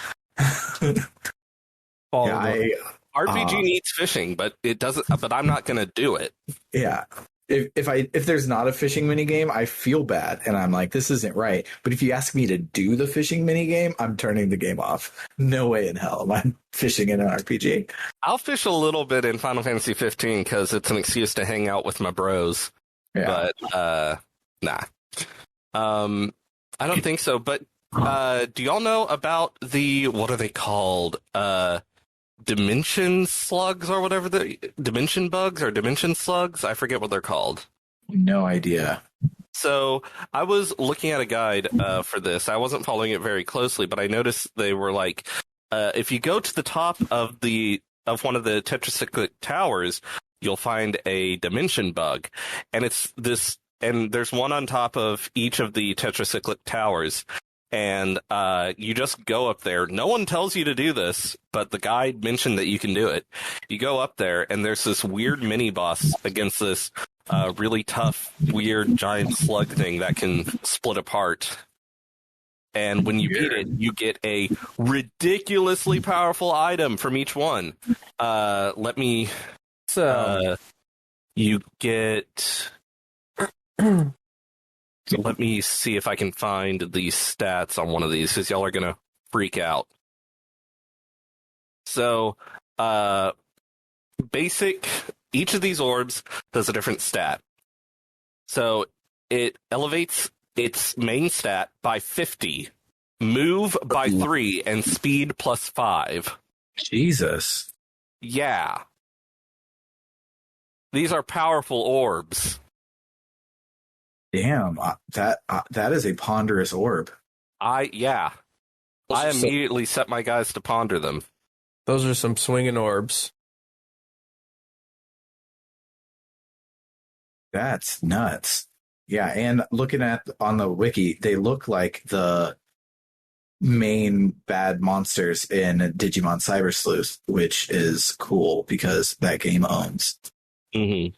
Follow Yeah, RPG needs fishing, but it doesn't. But I'm not going to do it. yeah. If there's not a fishing minigame, I feel bad and I'm like, this isn't right. But if you ask me to do the fishing minigame, I'm turning the game off. No way in hell am I fishing in an RPG. I'll fish a little bit in Final Fantasy 15 because it's an excuse to hang out with my bros. Yeah. But nah. I don't think so. But do y'all know about the, what are they called? Dimension slugs or whatever, the dimension bugs or dimension slugs? I forget what they're called. No idea. So I was looking at a guide for this. I wasn't following it very closely, but I noticed they were like, if you go to the top of one of the tetracyclic towers, you'll find a dimension bug, and it's this. And there's one on top of each of the tetracyclic towers. And you just go up there. No one tells you to do this, but the guide mentioned that you can do it. You go up there, and there's this weird mini-boss against this really tough, weird, giant slug thing that can split apart. And when you beat it, you get a ridiculously powerful item from each one. You get... Let me see if I can find the stats on one of these, because y'all are going to freak out. So, each of these orbs does a different stat. So, it elevates its main stat by 50, move by 3, and speed plus 5. Jesus. Yeah. These are powerful orbs. Damn, that is a ponderous orb. I immediately set my guys to ponder them. Those are some swinging orbs. That's nuts. Yeah, and looking at on the wiki, they look like the main bad monsters in Digimon Cyber Sleuth, which is cool because that game owns. Mm-hmm.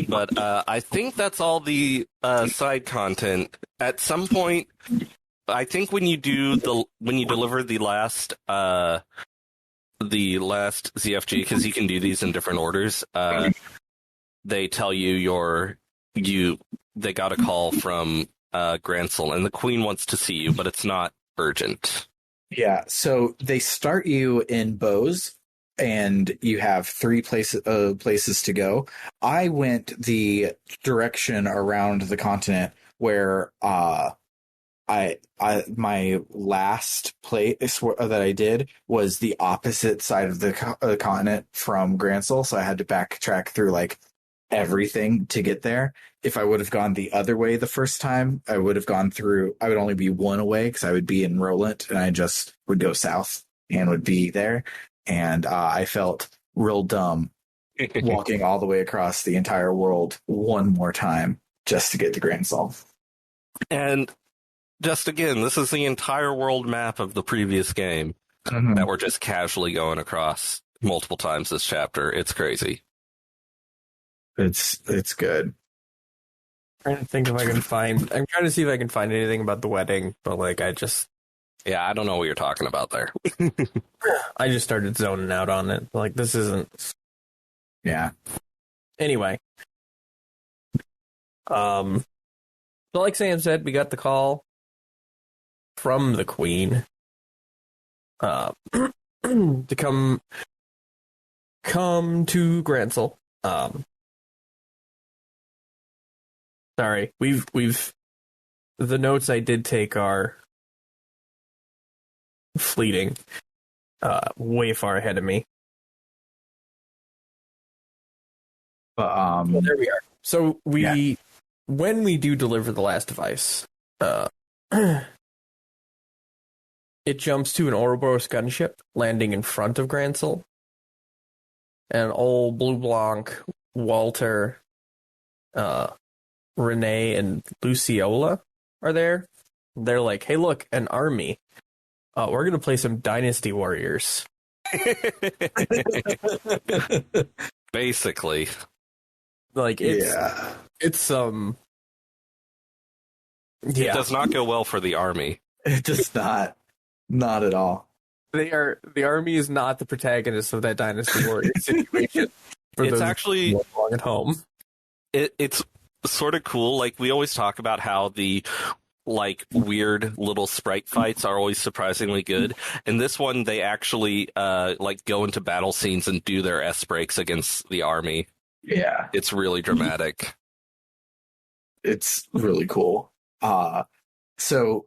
But I think that's all the side content. At some point, I think when you deliver the last ZFG, because you can do these in different orders, they tell you they got a call from Gransel, and the Queen wants to see you, but it's not urgent. Yeah, so they start you in Bose, and you have 3 places to go. I went the direction around the continent where my last place that I did was the opposite side of the continent from Gransel, so I had to backtrack through like everything to get there. If I would have gone the other way the first time, I would only be 1 away because I would be in Roland, and I just would go south and would be there. And I felt real dumb walking all the way across the entire world one more time just to get to Gransel. And just again, this is the entire world map of the previous game that we're just casually going across multiple times this chapter. It's crazy. It's good. I'm trying to think if I can find. I'm trying to see if I can find anything about the wedding, but like I don't know what you're talking about there. I just started zoning out on it. Like this isn't. Yeah. Anyway, so like Sam said, we got the call from the Queen to come to Gransel. Sorry, we've the notes I did take are fleeting, way far ahead of me. But Well, there we are. So when we do deliver the last device, it jumps to an Ouroboros gunship landing in front of Gransel. And old Blue Blanc, Walter, Renee, and Luciola are there. They're like, hey, look, an army. We're going to play some Dynasty Warriors. Basically. Like, it's It does not go well for the army. It does not at all. The army is not the protagonist of that Dynasty Warriors situation. It's actually long at home. It's sort of cool. Like we always talk about how the weird little sprite fights are always surprisingly good. In this one, they actually go into battle scenes and do their S breaks against the army. Yeah, it's really dramatic. It's really cool. So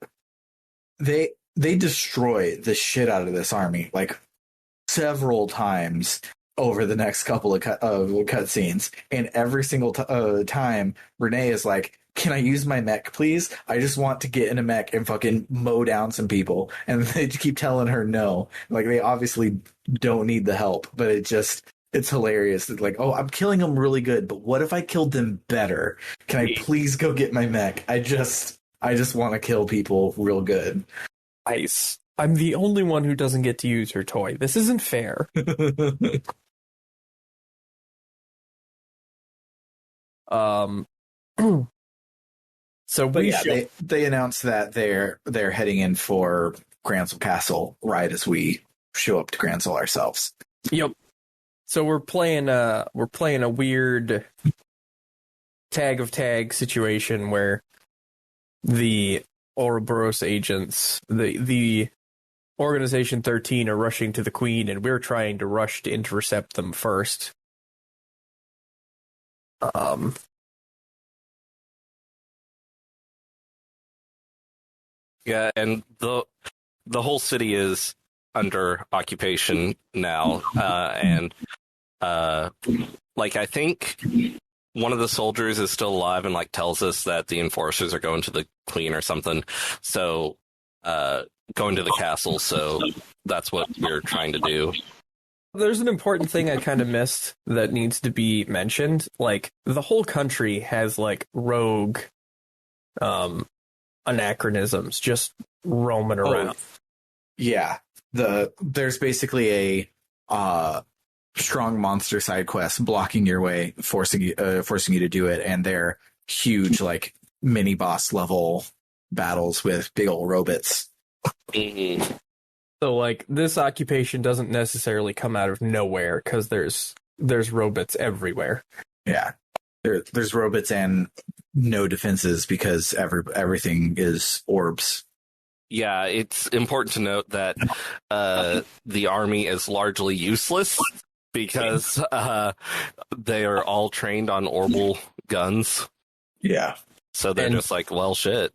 they destroy the shit out of this army like several times over the next couple of cutscenes, and every single time Renee is like, "Can I use my mech, please? I just want to get in a mech and fucking mow down some people." And they keep telling her no. Like they obviously don't need the help, but it's hilarious. It's like, oh, I'm killing them really good, but what if I killed them better? Can I please go get my mech? I just want to kill people real good. Nice. I'm the only one who doesn't get to use her toy. This isn't fair. So they announced that they're heading in for Gransel Castle right as we show up to Gransel ourselves. Yep. So we're playing a weird tag of tag situation where the Ouroboros agents, the Organization 13, are rushing to the Queen, and we're trying to rush to intercept them first. Yeah, and the whole city is under occupation now, and I think one of the soldiers is still alive and tells us that the enforcers are going to the Queen or something. So going to the castle. So that's what we're trying to do. There's an important thing I kind of missed that needs to be mentioned. The whole country has rogue anachronisms just roaming around. Yeah. There's basically a strong monster side quest blocking your way, forcing you to do it, and they're huge, like mini boss level battles with big old robots. Mm-hmm. So like this occupation doesn't necessarily come out of nowhere because there's robots everywhere. Yeah. There's robots and no defenses because everything is orbs. Yeah, it's important to note that the army is largely useless because they are all trained on orbital guns. Yeah. So they're just like, well, shit.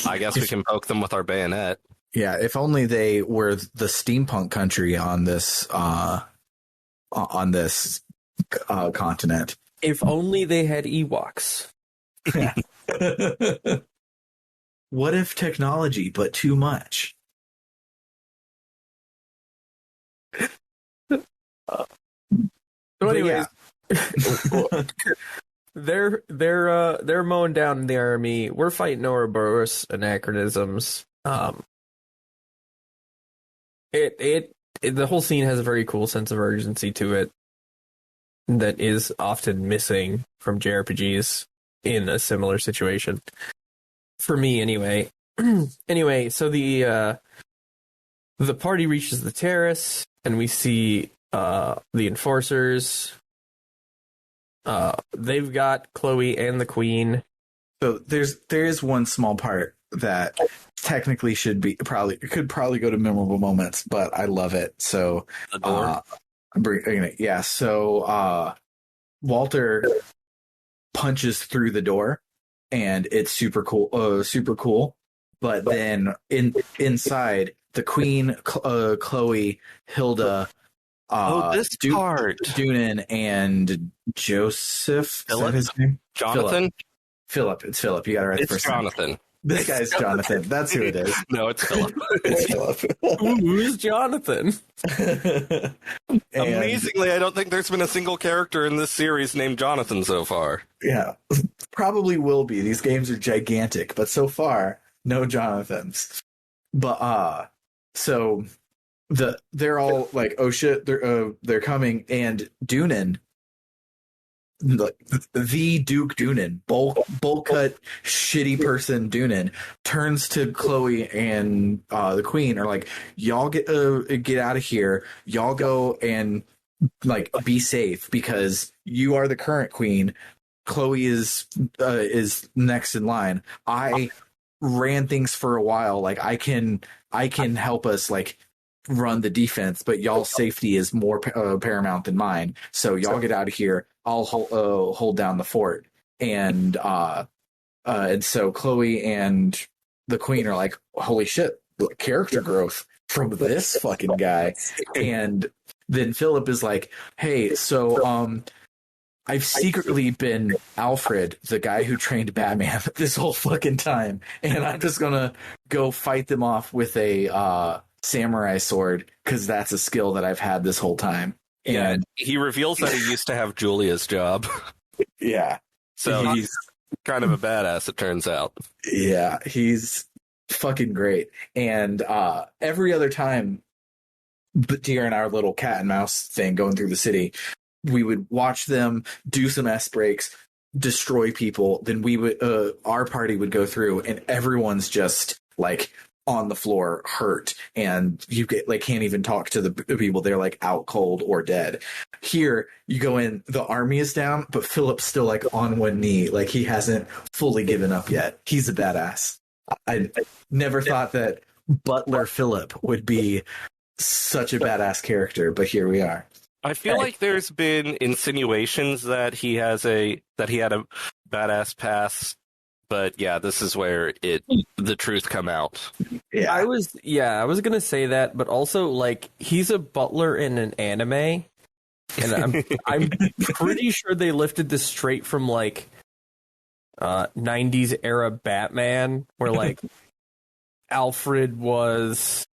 I guess we can poke them with our bayonet. Yeah, if only they were the steampunk country on this continent. If only they had Ewoks. What if technology, but too much? So anyways, they're mowing down the army. We're fighting Ouroboros anachronisms. The whole scene has a very cool sense of urgency to it that is often missing from JRPGs in a similar situation. For me, anyway. Anyway, so the party reaches the terrace, and we see the enforcers. They've got Chloe and the Queen. So there is one small part that technically could probably go to memorable moments, but I love it. So The door. So Walter punches through the door, and it's super cool. But then inside, the Queen, Chloe, Hilda, this part. Dunan, and Joseph. Is that his name? Jonathan? Philip. It's Philip. You got it right the first time. Jonathan. This guy's Jonathan. That's who it is. No, it's Philip. It's Philip. Who's Jonathan? Amazingly, I don't think there's been a single character in this series named Jonathan so far. Yeah, probably will be. These games are gigantic, but so far, no Jonathans. But so they're all like, oh shit, they're coming, and Dunan, the Duke Dunan, bowl cut shitty person Dunan, turns to Chloe and the Queen, are like, y'all get out of here, y'all go and like be safe because you are the current queen. Chloe is next in line. I ran things for a while, like I can help us like run the defense, but y'all's safety is more paramount than mine. So y'all get out of here. I'll hold down the fort. And so Chloe and the Queen are like, holy shit, character growth from this fucking guy. And then Philip is like, hey, so I've secretly been Alfred, the guy who trained Batman this whole fucking time, and I'm just gonna go fight them off with a samurai sword because that's a skill that I've had this whole time. And he reveals that he used to have Julia's job. Yeah. So he's kind of a badass, it turns out. Yeah, he's fucking great. And every other time, during our little cat and mouse thing going through the city, we would watch them do some S breaks, destroy people. Then we would, our party would go through, and everyone's just like on the floor, hurt, and you can't even talk to the people. They're like out cold or dead. Here, you go in, the army is down, but Philip's still like on one knee, like he hasn't fully given up yet. He's a badass. I never thought that Butler Philip would be such a badass character, but here we are. I feel like there's been insinuations that he had a badass past, but yeah, this is where the truth come out. Yeah, I was gonna say that, but also like he's a butler in an anime, and I'm pretty sure they lifted this straight from like 90s era Batman, where like Alfred was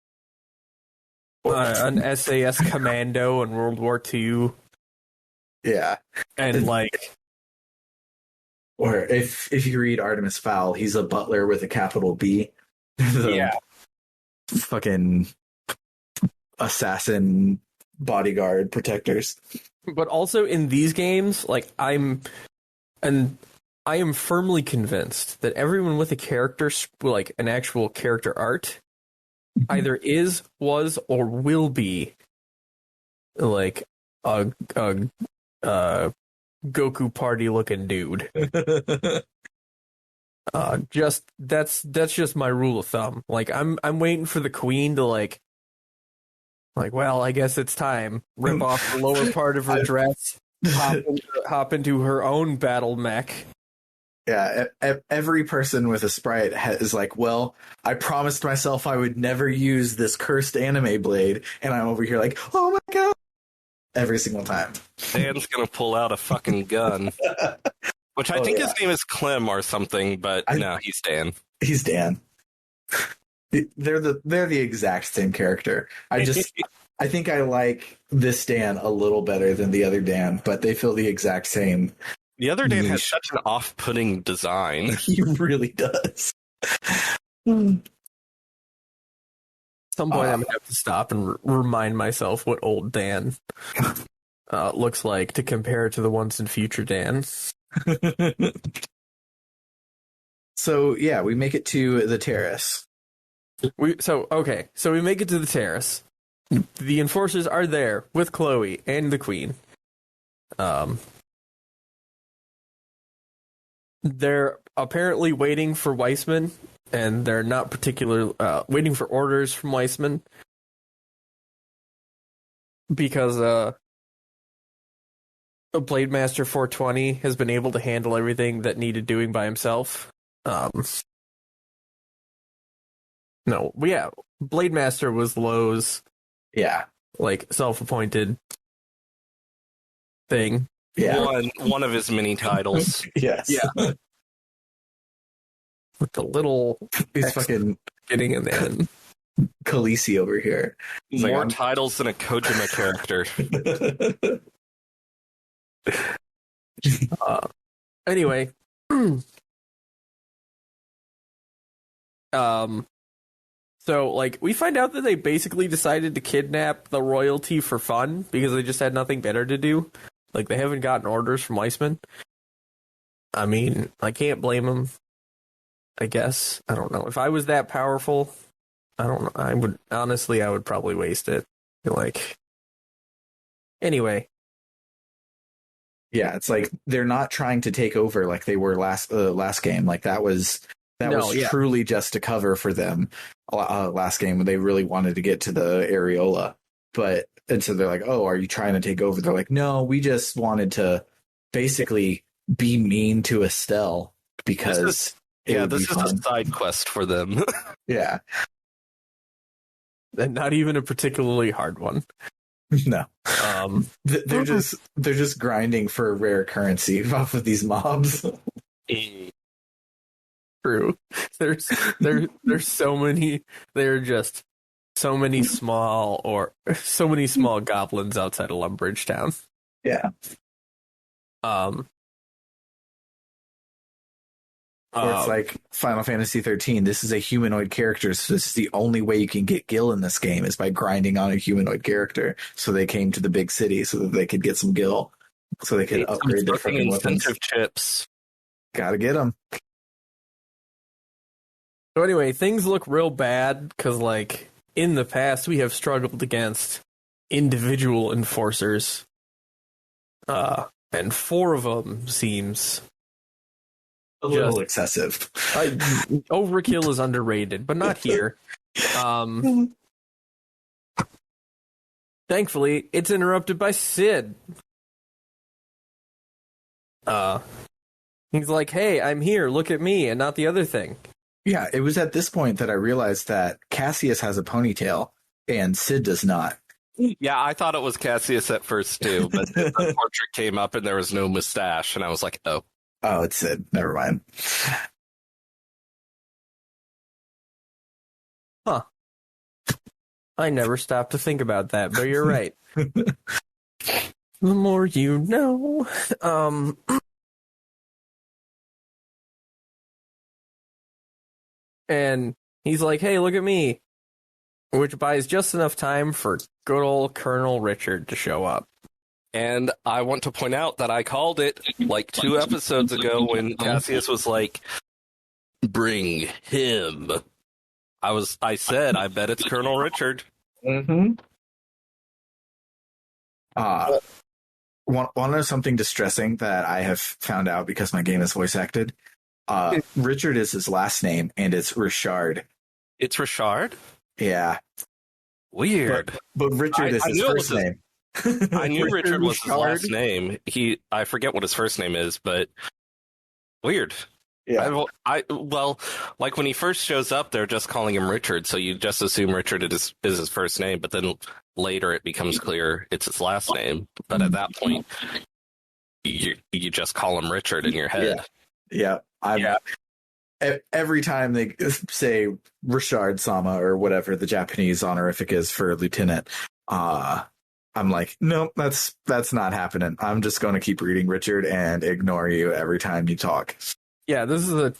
an SAS commando in World War II. Yeah. And like Or if you read Artemis Fowl, he's a butler with a capital B. The fucking assassin bodyguard protectors. But also in these games, like I am firmly convinced that everyone with a character, like an actual character art, either is, was, or will be like a Goku party looking dude. That's just my rule of thumb. Like I'm waiting for the queen to like, well, I guess it's time. Rip off the lower part of her dress, hop into her own battle mech. Yeah, every person with a sprite is like, well, I promised myself I would never use this cursed anime blade, and I'm over here like, oh my god, every single time. Dan's gonna pull out a fucking gun. Which I think his name is Clem or something, but no, he's Dan. He's Dan. They're the exact same character. I think I like this Dan a little better than the other Dan, but they feel the exact same. The other Dan has such an off-putting design. He really does. At some point, I'm gonna have to stop and remind myself what old Dan looks like to compare to the ones in future Dan. So yeah, we make it to the terrace. So we make it to the terrace. The enforcers are there with Chloe and the queen. They're apparently waiting for Weissman, and they're not particularly waiting for orders from Weissman because Blade Master 420 has been able to handle everything that needed doing by himself. Blade Master was Lowe's like self-appointed thing. Yeah, one of his many titles. Yes. Yeah. With the little he's fucking getting in the end. Khaleesi over here. It's More titles than a Kojima character. Anyway, so like we find out that they basically decided to kidnap the royalty for fun because they just had nothing better to do. Like they haven't gotten orders from Weissman. I mean, I can't blame them. I guess. I don't know. If I was that powerful, I don't know. I would probably waste it. Like, anyway. Yeah, it's like they're not trying to take over like they were last game. Like that was truly just a cover for them. Last game when they really wanted to get to the areola, and so they're like, "Oh, are you trying to take over?" They're like, "No, we just wanted to basically be mean to Estelle because this is a side quest for them." Yeah, and not even a particularly hard one. No, they're just grinding for rare currency off of these mobs. True. There's so many. There are just so many small goblins outside of Lumbridge Town. Yeah. Or it's like Final Fantasy 13. This is a humanoid character, so this is the only way you can get Gil in this game is by grinding on a humanoid character. So they came to the big city so that they could get some Gil, so they could upgrade their fucking weapons. Chips. Gotta get them. So anyway, things look real bad because, like, in the past we have struggled against individual enforcers, and 4 of them seems a little excessive. Overkill is underrated, but not here. Thankfully, it's interrupted by Sid. He's like, "Hey, I'm here. Look at me," and not the other thing. Yeah, it was at this point that I realized that Cassius has a ponytail and Sid does not. Yeah, I thought it was Cassius at first too, but the portrait came up and there was no mustache, and I was like, "Oh, it's Sid. Never mind." Huh. I never stopped to think about that, but you're right. The more you know. And he's like, hey, look at me. Which buys just enough time for good old Colonel Richard to show up. And I want to point out that I called it like 2 episodes ago when Cassius was like, bring him. I said, I bet it's Colonel Richard. Mm-hmm. Want to know something distressing that I have found out because my game is voice acted? Richard is his last name, and it's Richard. It's Richard? Yeah. Weird. But Richard is his first name. I knew Richard was his last name. I forget what his first name is, but weird. Yeah. Well, like when he first shows up, they're just calling him Richard, so you just assume Richard is his first name, but then later it becomes clear it's his last name. But at that point, you just call him Richard in your head. Yeah. Every time they say Richard Sama or whatever the Japanese honorific is for lieutenant, I'm like, nope, that's not happening. I'm just going to keep reading Richard and ignore you every time you talk. Yeah, this is a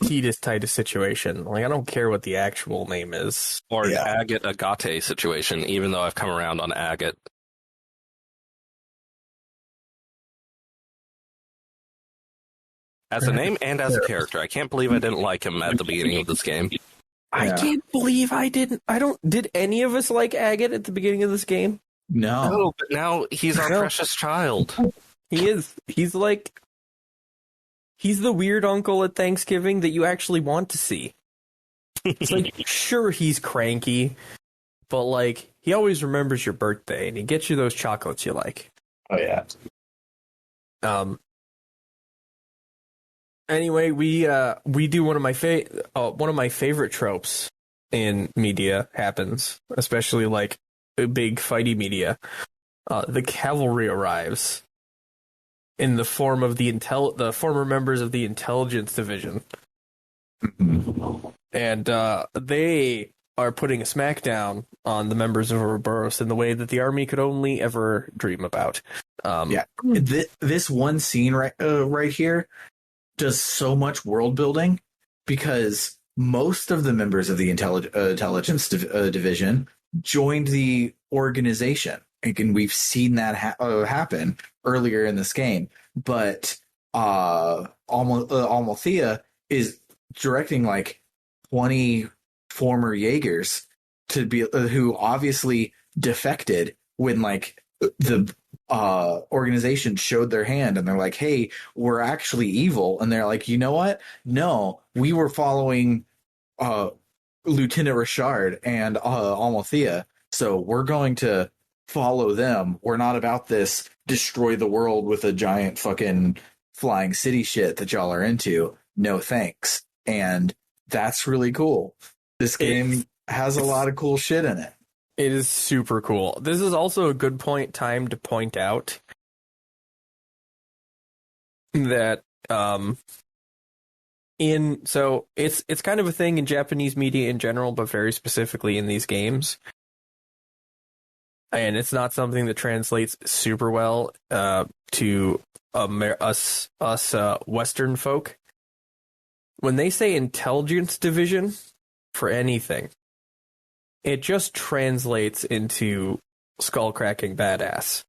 Titus situation. Like, I don't care what the actual name is. Or an Agate Agate situation, even though I've come around on Agate. As a name and as a character. I can't believe I didn't like him at the beginning of this game. I can't believe I didn't. Did any of us like Agate at the beginning of this game? No, but now he's our precious child. He is. He's the weird uncle at Thanksgiving that you actually want to see. It's like, sure, he's cranky, but like, he always remembers your birthday and he gets you those chocolates you like. Oh yeah. Anyway, we do one of my favorite tropes in media happens, especially like big fighty media. The cavalry arrives in the form of the former members of the intelligence division. And they are putting a smackdown on the members of Ouroboros in the way that the army could only ever dream about. This one scene right here does so much world building because most of the members of the intelligence division joined the organization. And we've seen that happen earlier in this game. But Almothea is directing like 20 former Jaegers to be who obviously defected when like the organization showed their hand and they're like, hey, we're actually evil. And they're like, you know what? No, we were following Lieutenant Richard and Almothea. So we're going to follow them. We're not about this destroy the world with a giant fucking flying city shit that y'all are into. No thanks. And that's really cool. This game has a lot of cool shit in it. It is super cool. This is also a good time to point out that it's kind of a thing in Japanese media in general, but very specifically in these games. And it's not something that translates super well to us Western folk. When they say intelligence division for anything, it just translates into skull-cracking badass.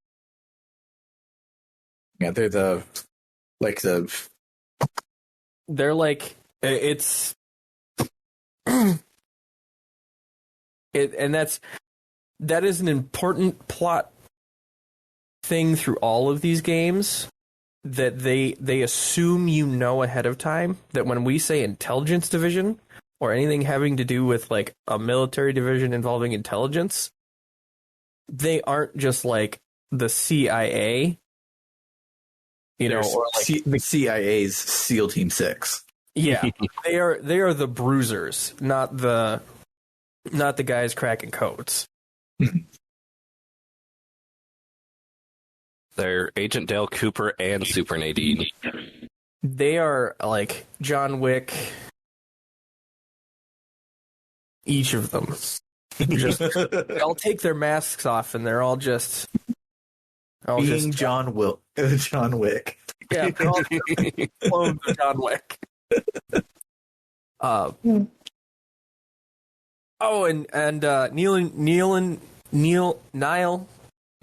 Yeah, they're it's and that is an important plot thing through all of these games, that they assume you know ahead of time that when we say intelligence division or anything having to do with like a military division involving intelligence, they aren't just like the CIA, or like the CIA's SEAL Team 6. Yeah, they are the bruisers, not the guys cracking codes. They're Agent Dale Cooper and Super Nadine. They are like John Wick. Each of them. They all take their masks off and they're all just John Wick. Yeah, they're all clones of John Wick. Oh, and Niall.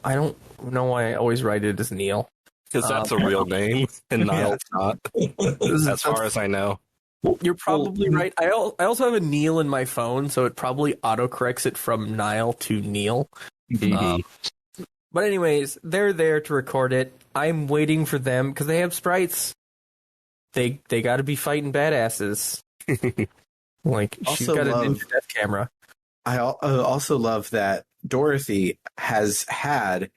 I don't know why I always write it as Neil. Because that's a real name, and Niall's not, as far as I know. You're probably right. I also have a Neil in my phone, so it probably autocorrects it from Niall to Neil. But anyways, they're there to record it. I'm waiting for them because they have sprites. They got to be fighting badasses. Like, she's got a ninja death camera. I also love that Dorothy has had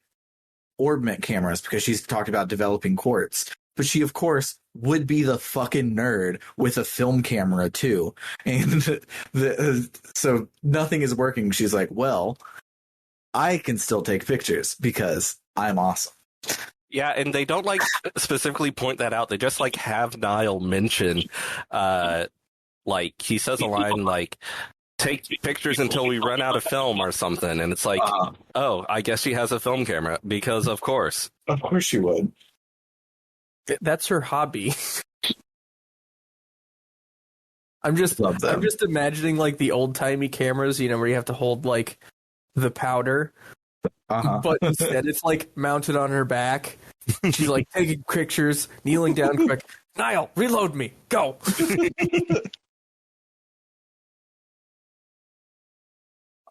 orbment cameras because she's talked about developing quartz. But she, of course, would be the fucking nerd with a film camera, too. And so nothing is working. She's like, well, I can still take pictures because I'm awesome. Yeah, and they don't, like, specifically point that out. They just, like, have Niall mention, like, he says a line like, take pictures until we run out of film or something. And it's like, oh, I guess she has a film camera because, of course. Of course she would. That's her hobby. I'm just imagining like the old timey cameras, where you have to hold like the powder, but instead it's like mounted on her back. She's like taking pictures, kneeling down quick. Niall, reload me, go.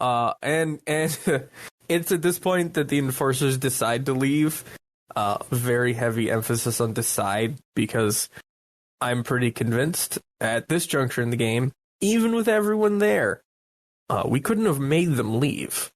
And it's at this point that the enforcers decide to leave. Very heavy emphasis on decide, because I'm pretty convinced at this juncture in the game, even with everyone there, we couldn't have made them leave.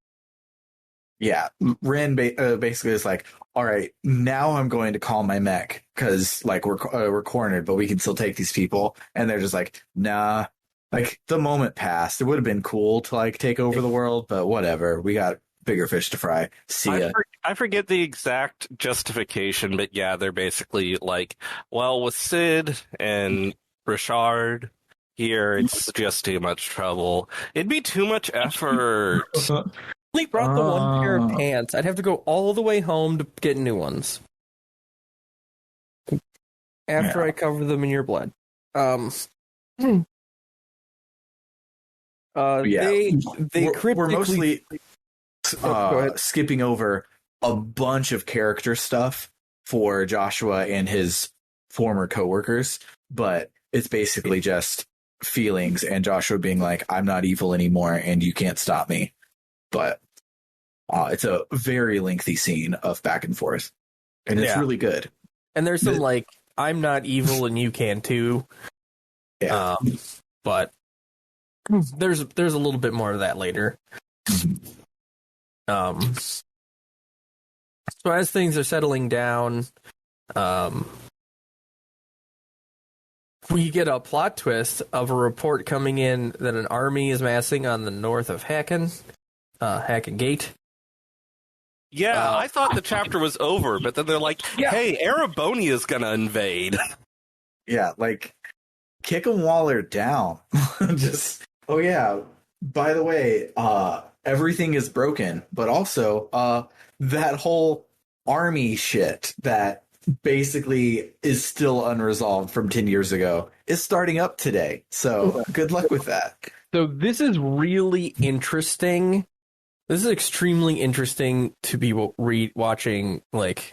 Yeah, Ren basically is like, all right, now I'm going to call my mech because like we're cornered, but we can still take these people. And they're just like, nah. Like, the moment passed. It would have been cool to like take over the world, but whatever. We got bigger fish to fry. See ya. I forget the exact justification, but yeah, they're basically like, well, with Sid and Richard here, it's just too much trouble. It'd be too much effort. Only brought the one pair of pants. I'd have to go all the way home to get new ones. After I cover them in your blood. We're mostly skipping over a bunch of character stuff for Joshua and his former coworkers, but it's basically just feelings and Joshua being like, I'm not evil anymore and you can't stop me. But it's a very lengthy scene of back and forth, and it's really good. And there's some like, I'm not evil and you can too. Yeah. But there's a little bit more of that later. So as things are settling down, we get a plot twist of a report coming in that an army is massing on the north of Hacken Gate. Yeah, I thought the chapter was over, but then they're like, hey, Arabonia is going to invade. Yeah, like, kick them while they're down. Just, oh yeah, by the way, everything is broken, but also that whole army shit that basically is still unresolved from 10 years ago is starting up today. So good luck with that. So this is really interesting. This is extremely interesting to be watching, like,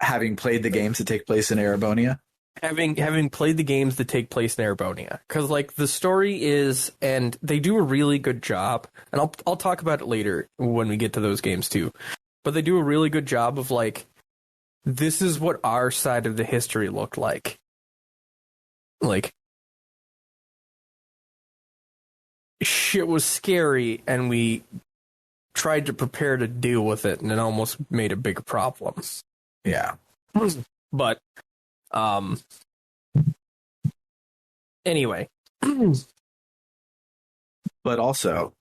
having played the games that take place in Arabonia. Having played the games that take place in Arabonia, because like the story is, and they do a really good job, and I'll talk about it later when we get to those games too. But they do a really good job of like, this is what our side of the history looked like. Like, shit was scary, and we tried to prepare to deal with it, and it almost made a big problem. Yeah. But, anyway. But also,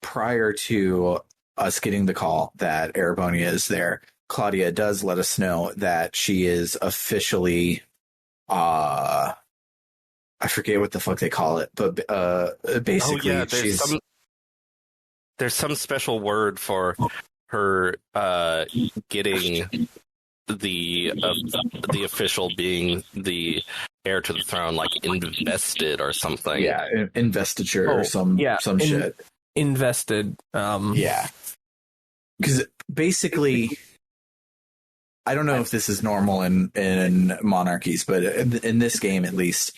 prior to us getting the call that Arabonia is there, Claudia does let us know that she is officially, I forget what the fuck they call it, but basically there's some special word for her getting the official being the heir to the throne, like invested or something. Yeah, investiture or some shit. Invested. Yeah. Because basically, I don't know if this is normal in monarchies, but in this game, at least,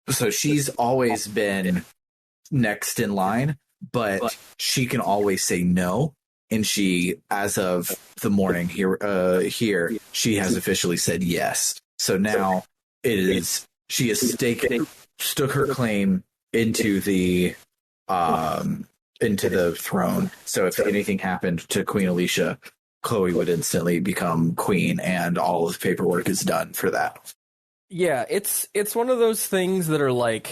so she's always been next in line, but she can always say no. And she, as of the morning here, she has officially said yes. So now she has stuck her claim into the throne. So if anything happened to Queen Alicia, Chloe would instantly become queen, and all of the paperwork is done for that. Yeah, it's one of those things that are like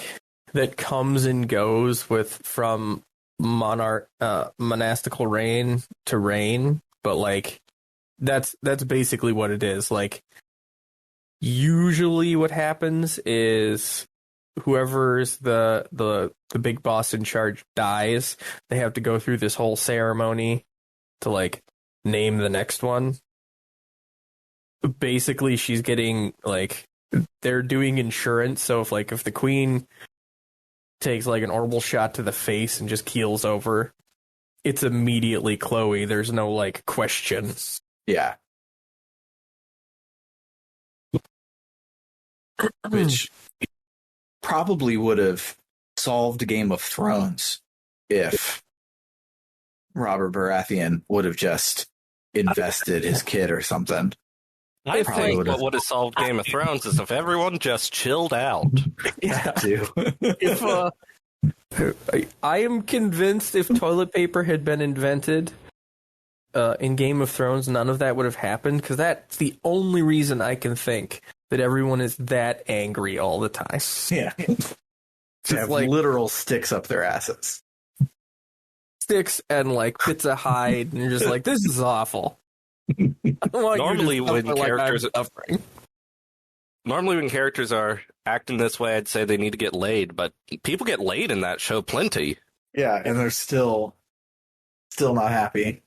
that comes and goes from monastical reign to reign, but like that's basically what it is. Like usually what happens is whoever's the big boss in charge dies, they have to go through this whole ceremony to like name the next one. Basically, she's getting like they're doing insurance, so if the queen takes like an orbital shot to the face and just keels over, it's immediately Chloe. There's no like question. Yeah. Which probably would have solved Game of Thrones if Robert Baratheon would have just invested his kid or something. I think what would have solved Game of Thrones is if everyone just chilled out. Yeah, too. I am convinced if toilet paper had been invented in Game of Thrones, none of that would have happened, because that's the only reason I can think that everyone is that angry all the time. Yeah. Just have like literal sticks up their asses. Sticks and like bits of hide, and you're just like, this is awful. Normally when characters are acting this way, I'd say they need to get laid, but people get laid in that show plenty. Yeah, and they're still not happy.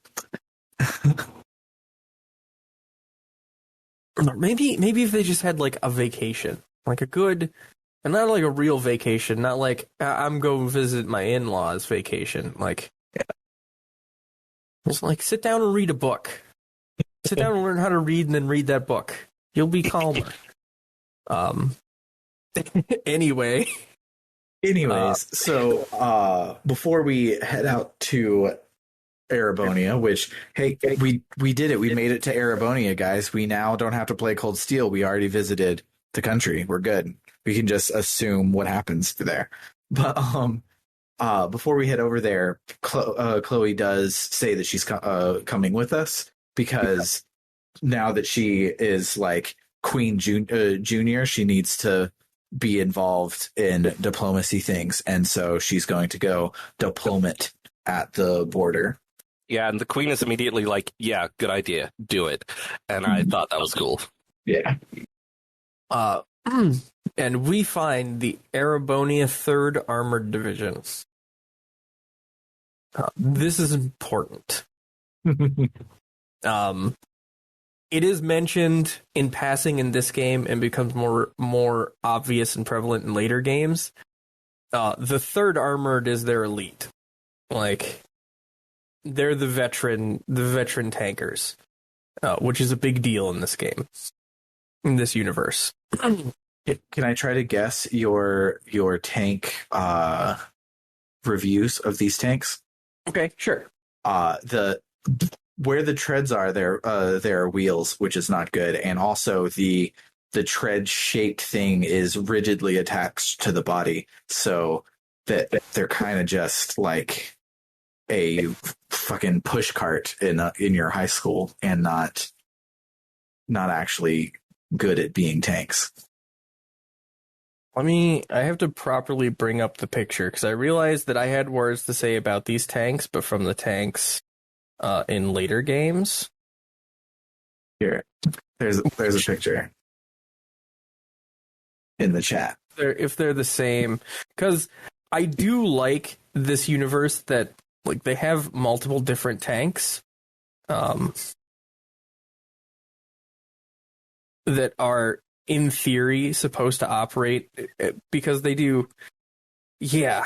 Maybe if they just had like a vacation, like a good, and not like a real vacation, not like I'm going to visit my in-laws vacation, like just like sit down and read a book. Sit down and learn how to read, and then read that book. You'll be calmer. Anyways, so before we head out to Arabonia, which, hey, we did it. We made it to Arabonia, guys. We now don't have to play Cold Steel. We already visited the country. We're good. We can just assume what happens there. But before we head over there, Chloe does say that she's coming with us, because now that she is like Queen Junior, she needs to be involved in diplomacy things, and so she's going to go diplomat at the border. Yeah, and the queen is immediately like, yeah, good idea, do it. And I thought that was cool. Yeah. And we find the Arabonia 3rd Armored Division. This is important. It is mentioned in passing in this game and becomes more obvious and prevalent in later games. The 3rd Armored is their elite. Like, they're the veteran tankers, which is a big deal in this game, in this universe. Can I try to guess your tank reviews of these tanks? Okay, sure. Where the treads are, there are wheels, which is not good, and also the tread shaped thing is rigidly attached to the body, so that they're kind of just like a fucking push cart in your high school, and not actually good at being tanks. I have to properly bring up the picture, because I realized that I had words to say about these tanks, but from the tanks in later games. Here, there's a picture in the chat. If they're the same, because I do like this universe that like they have multiple different tanks. that are in theory supposed to operate because they do. Yeah.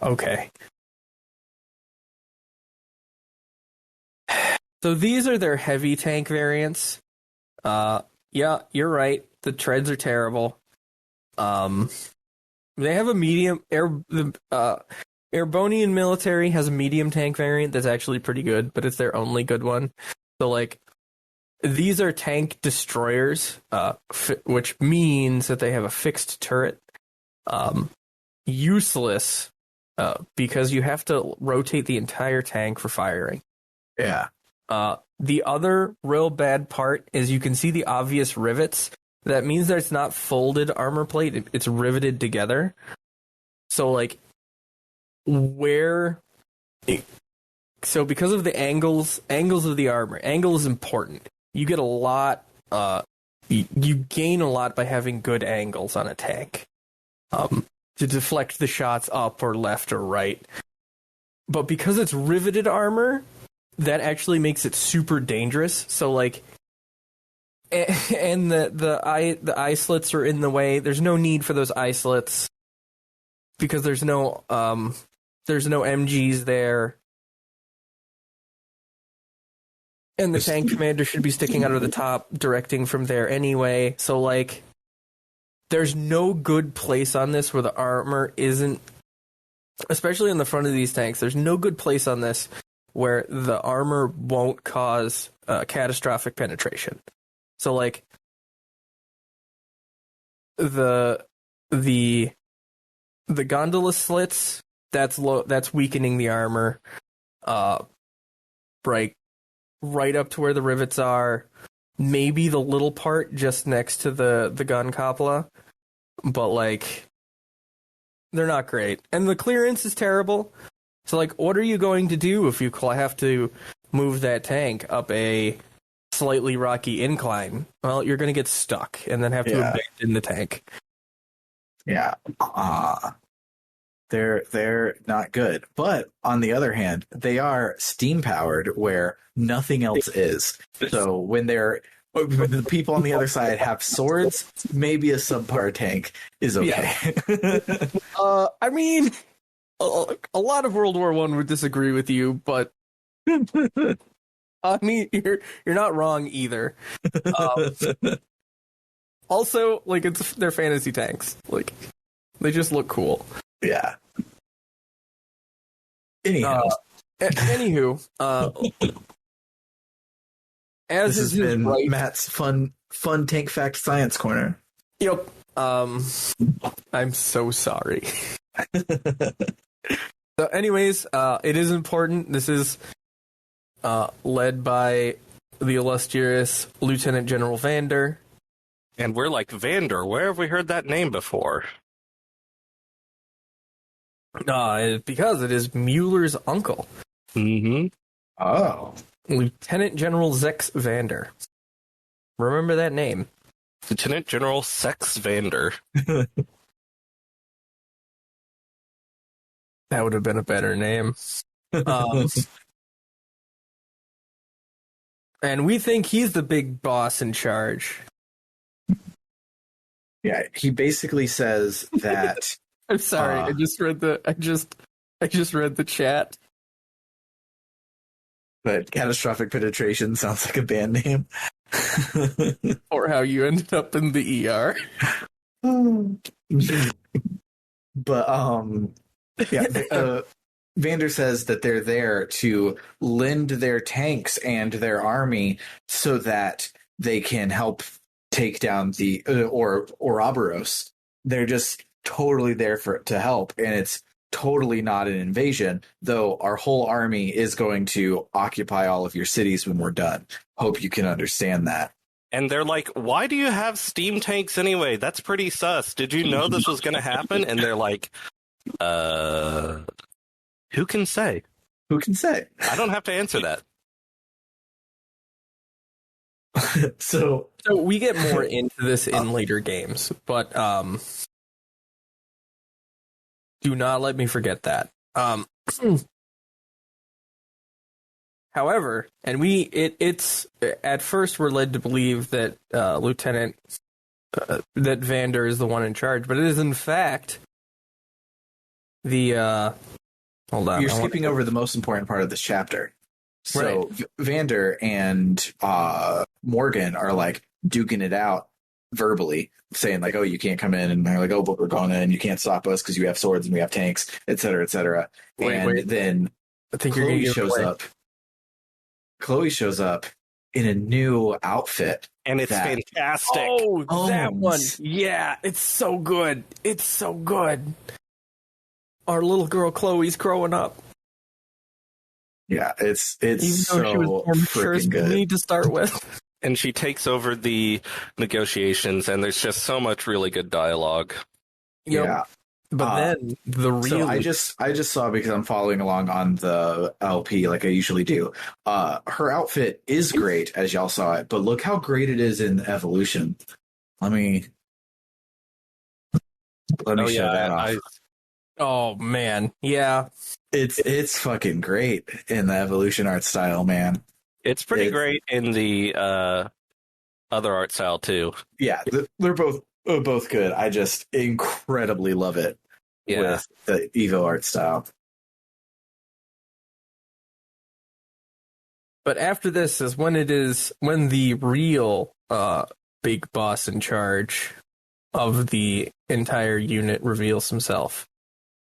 Okay. So these are their heavy tank variants. Yeah, you're right. The treads are terrible. They have a medium Arbonian military has a medium tank variant that's actually pretty good, but it's their only good one. So like these are tank destroyers, which means that they have a fixed turret. Useless because you have to rotate the entire tank for firing. Yeah. The other real bad part is you can see the obvious rivets. That means that it's not folded armor plate, it's riveted together. So like so because of the angles of the armor, angle is important. You get a lot you gain a lot by having good angles on a tank. To deflect the shots up or left or right. But because it's riveted armor, that actually makes it super dangerous. So like, and the eye slits are in the way. There's no need for those eye slits because there's no MGs there. And the tank commander should be sticking out of the top, directing from there anyway. So like, there's no good place on this where the armor isn't, especially in the front of these tanks, there's no good place on this where the armor won't cause catastrophic penetration. So like the gondola slits, that's weakening the armor right up to where the rivets are. Maybe the little part just next to the gun cupola, but like they're not great. And the clearance is terrible. So like, what are you going to do if you have to move that tank up a slightly rocky incline? Well, you're going to get stuck and then have to abandon the tank. Yeah. They're not good. But on the other hand, they are steam powered where nothing else is. So when the people on the other side have swords, maybe a subpar tank is okay. Yeah. I mean, a lot of World War I would disagree with you, but I mean, you're not wrong either. Also, like they're fantasy tanks. Like they just look cool. Yeah. Anywho, as this has been Matt's fun tank fact science corner. Yep. I'm so sorry. So, anyways, it is important. This is led by the illustrious Lieutenant General Vander. And we're like, Vander, where have we heard that name before? Because it is Mueller's uncle. Mm-hmm. Oh. Lieutenant General Zex Vander. Remember that name. Lieutenant General Sex Vander. That would have been a better name. And we think he's the big boss in charge. Yeah, he basically says that. I'm sorry, I just read the chat. But catastrophic penetration sounds like a band name. Or how you ended up in the ER. But Vander says that they're there to lend their tanks and their army so that they can help take down the Ouroboros. They're just totally there to help, and it's totally not an invasion, though our whole army is going to occupy all of your cities when we're done. Hope you can understand that. And they're like, why do you have steam tanks anyway? That's pretty sus. Did you know this was going to happen? And they're like, who can say? Who can say? I don't have to answer that. So we get more into this in later games, but do not let me forget that. However, and it's at first we're led to believe that Lieutenant that Vander is the one in charge, but it is in fact the hold on. You're skipping over the most important part of this chapter. So Right. Vander and Morgan are like duking it out verbally, saying like, "Oh, you can't come in," and they're like, "Oh, but we're going in. You can't stop us because you have swords and we have tanks, et cetera, et cetera." And then I think you're Chloe going to shows up. Chloe shows up in a new outfit, And it's that- fantastic. Oh, that one. Owns. Yeah, it's so good. It's so good. Our little girl Chloe's growing up. Yeah, it's Even so though she was more mature freaking than good. me to start with. And she takes over the negotiations, and there's just so much really good dialogue. Yep. Yeah. But then the real. So I just saw, because I'm following along on the LP like I usually do. Her outfit is great, as y'all saw it, but look how great it is in Evolution. Let me show that off. Oh man, yeah. It's fucking great in the Evolution art style, man. It's pretty It's- great in the other art style too. Yeah, they're both good. I just incredibly love it Yeah. with the Evo art style. But after this is when the real big boss in charge of the entire unit reveals himself.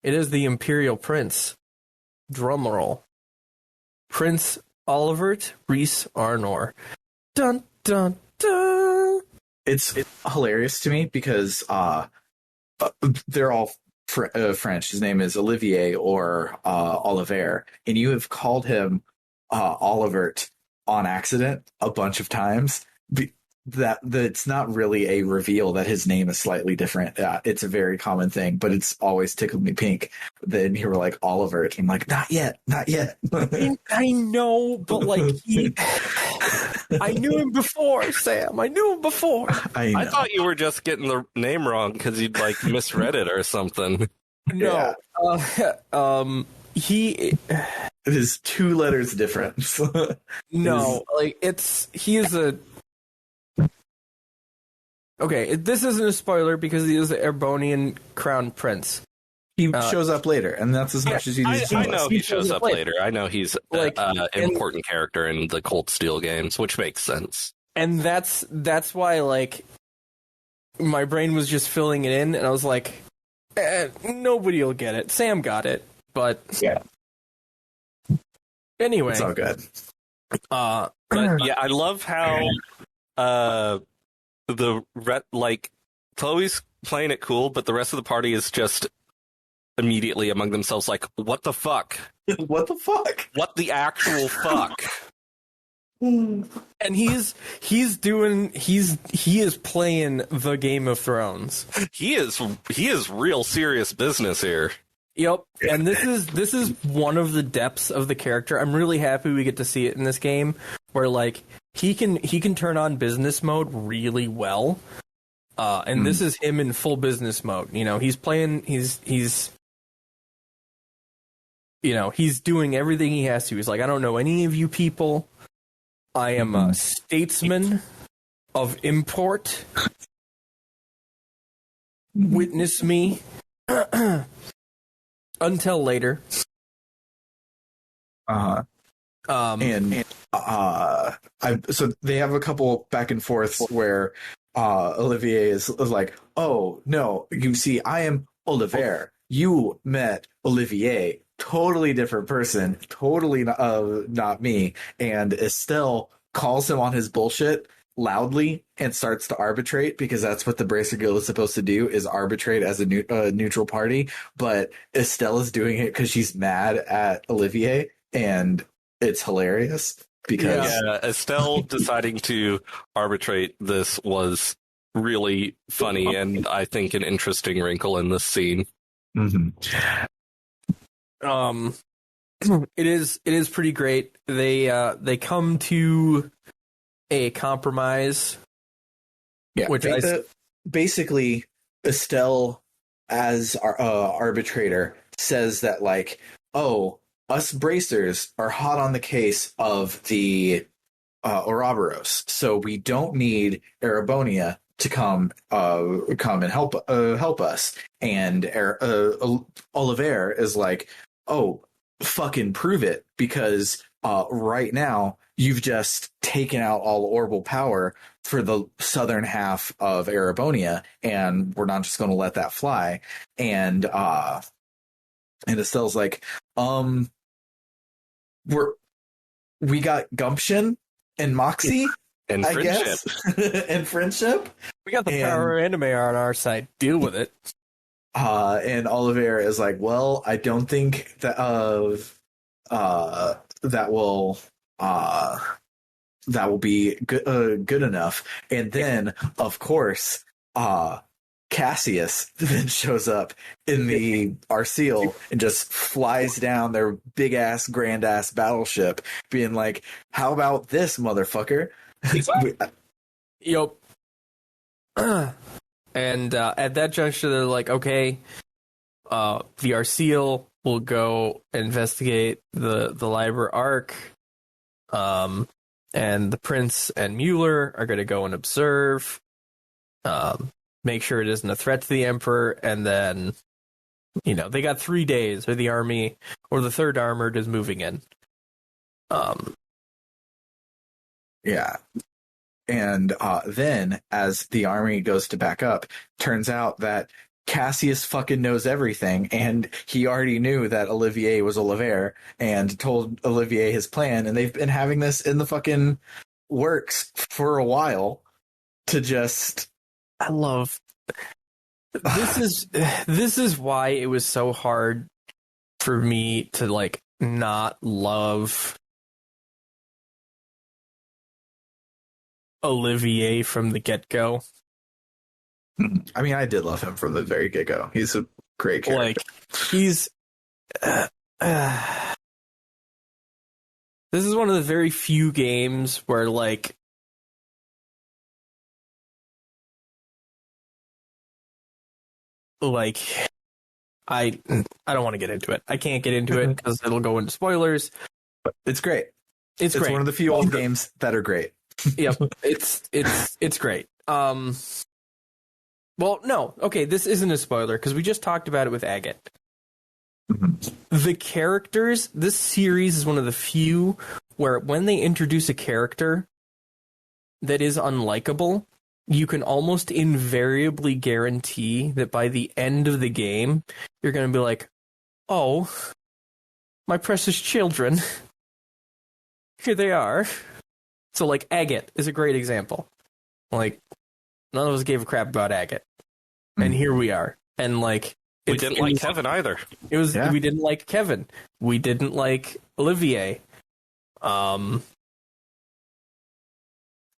It is the Imperial Prince. Drumroll. Prince Olivert Reese Arnor. Dun dun dun. It's hilarious to me because they're all French. His name is Olivier or Oliver, and you have called him Olivert on accident a bunch of times. That it's not really a reveal that his name is slightly different. It's a very common thing, but it's always tickled me pink. Then you were like Olivert. I'm like, not yet. I know, but like I knew him before, Sam. I knew him before. I thought you were just getting the name wrong because you'd like misread it or something. No. He It is 2 letters difference. no, like he is a. Okay, this isn't a spoiler because he is the Arbonian crown prince. He shows up later, and that's as much as you need to I tell know us. he shows up later. I know he's Like, an important character in the Cold Steel games, which makes sense. And that's why like my brain was just filling it in, and I was like, nobody will get it. Sam got it, but Yeah. Anyway, It's all good. But yeah, I love how Chloe's playing it cool, but the rest of the party is just immediately among themselves like, what the fuck? What the fuck? What the actual fuck? and he is playing the Game of Thrones. He is real serious business here. Yep, and this is one of the depths of the character. I'm really happy we get to see it in this game, where like he can turn on business mode really well, and this is him in full business mode. You know, he's doing everything he has to. He's like, I don't know any of you people. I am a statesman of import. Witness me. Until later. So they have a couple back and forths where Olivier is like, "Oh no, you see, I am Oliver. You met Olivier, totally different person, totally not me." And Estelle calls him on his bullshit loudly and starts to arbitrate, because that's what the Bracer Guild is supposed to do, is arbitrate as a neutral party. But Estelle is doing it because she's mad at Olivier, and it's hilarious because Estelle deciding to arbitrate this was really funny, and I think an interesting wrinkle in this scene. It is pretty great. They come to a compromise. Yeah, which basically Estelle, as our arbitrator, says that like, oh, us bracers are hot on the case of the Ouroboros, so we don't need Arabonia to come and help us. And Oliver is like, oh, fucking prove it, because right now you've just taken out all orbital power for the southern half of Arabonia, and we're not just going to let that fly. And Estelle's like, we got gumption and moxie And I friendship. guess, and friendship. We got the power anime on our side. Deal with it. And Oliver is like, well, I don't think that that will be good enough. And then, of course, Cassius then shows up in the Arceal and just flies down their big ass, grand ass battleship, being like, "How about this, motherfucker?" Yup. And at that juncture, they're like, okay, the Arceal will go investigate the Liber Arc, and the Prince and Mueller are going to go and observe, make sure it isn't a threat to the Emperor, and then, they got 3 days, or the army, or the Third Armored is moving in. Yeah. And then, as the army goes to back up, turns out that Cassius fucking knows everything, and he already knew that Olivier was Oliver, and told Olivier his plan, and they've been having this in the fucking works for a while to just... I love... This is why it was so hard for me to, not love Olivier from the get-go. I mean, I did love him from the very get-go. He's a great character. He's... this is one of the very few games where, I don't want to get into it. I can't get into it because it'll go into spoilers. It's great. It's great. It's one of the few old games that are great. Yep, it's great. Well, no, okay, this isn't a spoiler because we just talked about it with Agate. Mm-hmm. The characters, this series is one of the few where when they introduce a character that is unlikable, you can almost invariably guarantee that by the end of the game, you're going to be like, oh, my precious children, here they are. So, Agate is a great example. None of us gave a crap about Agate. And here we are. And, we didn't like Kevin either. We didn't like Kevin. We didn't like Olivier. I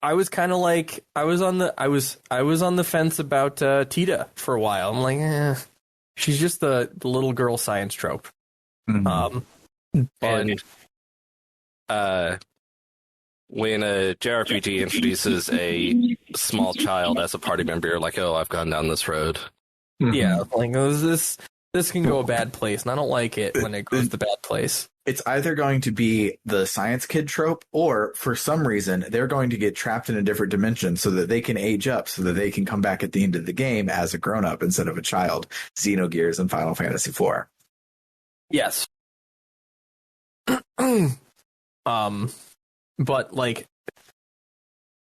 was kind of I was on the fence about Tita for a while. I'm like, she's just the little girl science trope. And when a JRPG introduces a small child as a party member, you're like, oh, I've gone down this road. Yeah, this can go a bad place, and I don't like it when it goes the bad place. It's either going to be the science kid trope, or for some reason, they're going to get trapped in a different dimension so that they can age up, so that they can come back at the end of the game as a grown-up instead of a child. Xenogears and Final Fantasy IV. Yes. But,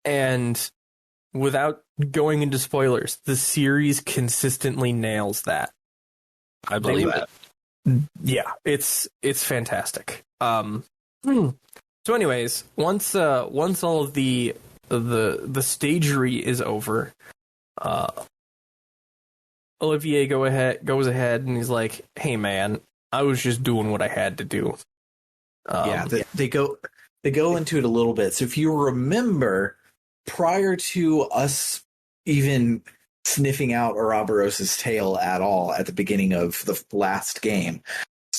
and without going into spoilers, the series consistently nails that. I believe that. Yeah, it's fantastic. So anyways, once all of the stagery is over, Olivier goes ahead and he's like, "Hey man, I was just doing what I had to do." They go into it a little bit. So if you remember, prior to us even sniffing out Ouroboros' tail at all at the beginning of the last game,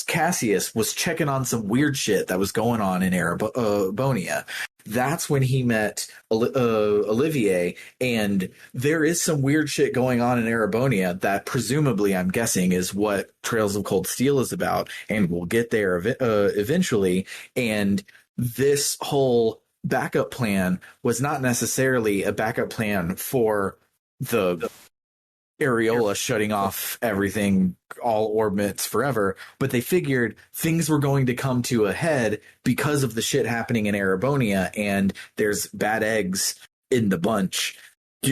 Cassius was checking on some weird shit that was going on in Arabonia. That's when he met Olivier, and there is some weird shit going on in Arabonia that presumably, I'm guessing, is what Trails of Cold Steel is about, and we'll get there eventually. And this whole backup plan was not necessarily a backup plan for the Areola shutting off everything, all orbits forever, but they figured things were going to come to a head because of the shit happening in Arabonia, and there's bad eggs in the bunch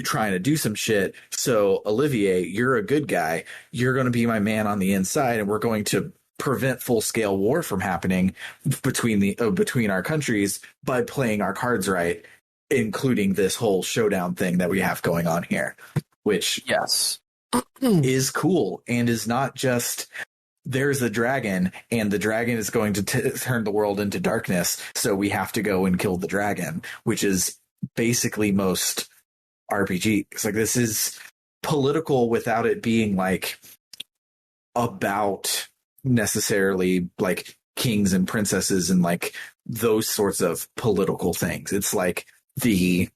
trying to do some shit. So Olivier, you're a good guy. You're going to be my man on the inside, and we're going to prevent full-scale war from happening between our countries by playing our cards right, including this whole showdown thing that we have going on here. Which yes, is cool and is not just there's a dragon and the dragon is going to turn the world into darkness, so we have to go and kill the dragon, which is basically most RPGs. Like, this is political without it being like about necessarily like kings and princesses and like those sorts of political things. It's like because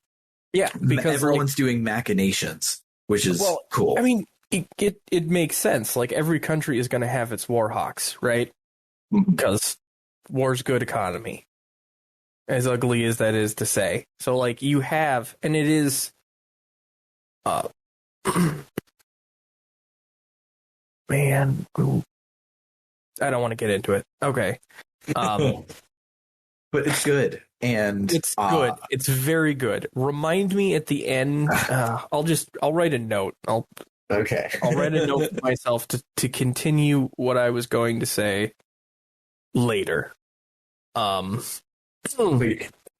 everyone's doing machinations, which is cool. I mean, it makes sense. Like, every country is going to have its warhawks, right? Because war's good economy, as ugly as that is to say. So, like, you have, and it is, man, I don't want to get into it. Okay. But it's good. And it's good. It's very good. Remind me at the end. I'll write a note. I'll write a note for myself to continue what I was going to say later. But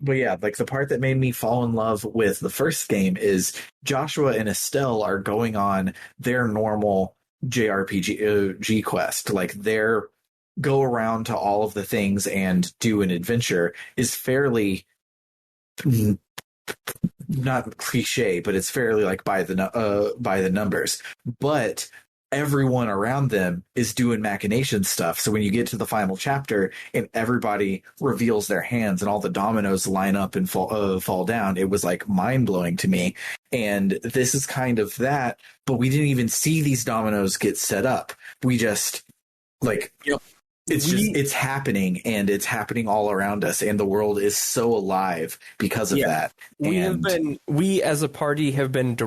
yeah, like, the part that made me fall in love with the first game is Joshua and Estelle are going on their normal JRPG quest. Like, their go around to all of the things and do an adventure is fairly not cliche, but it's fairly like by the numbers. But everyone around them is doing machination stuff. So when you get to the final chapter and everybody reveals their hands and all the dominoes line up and fall down, it was like mind blowing to me. And this is kind of that, but we didn't even see these dominoes get set up. We just like, it's happening, and it's happening all around us, and the world is so alive because of that. We as a party have been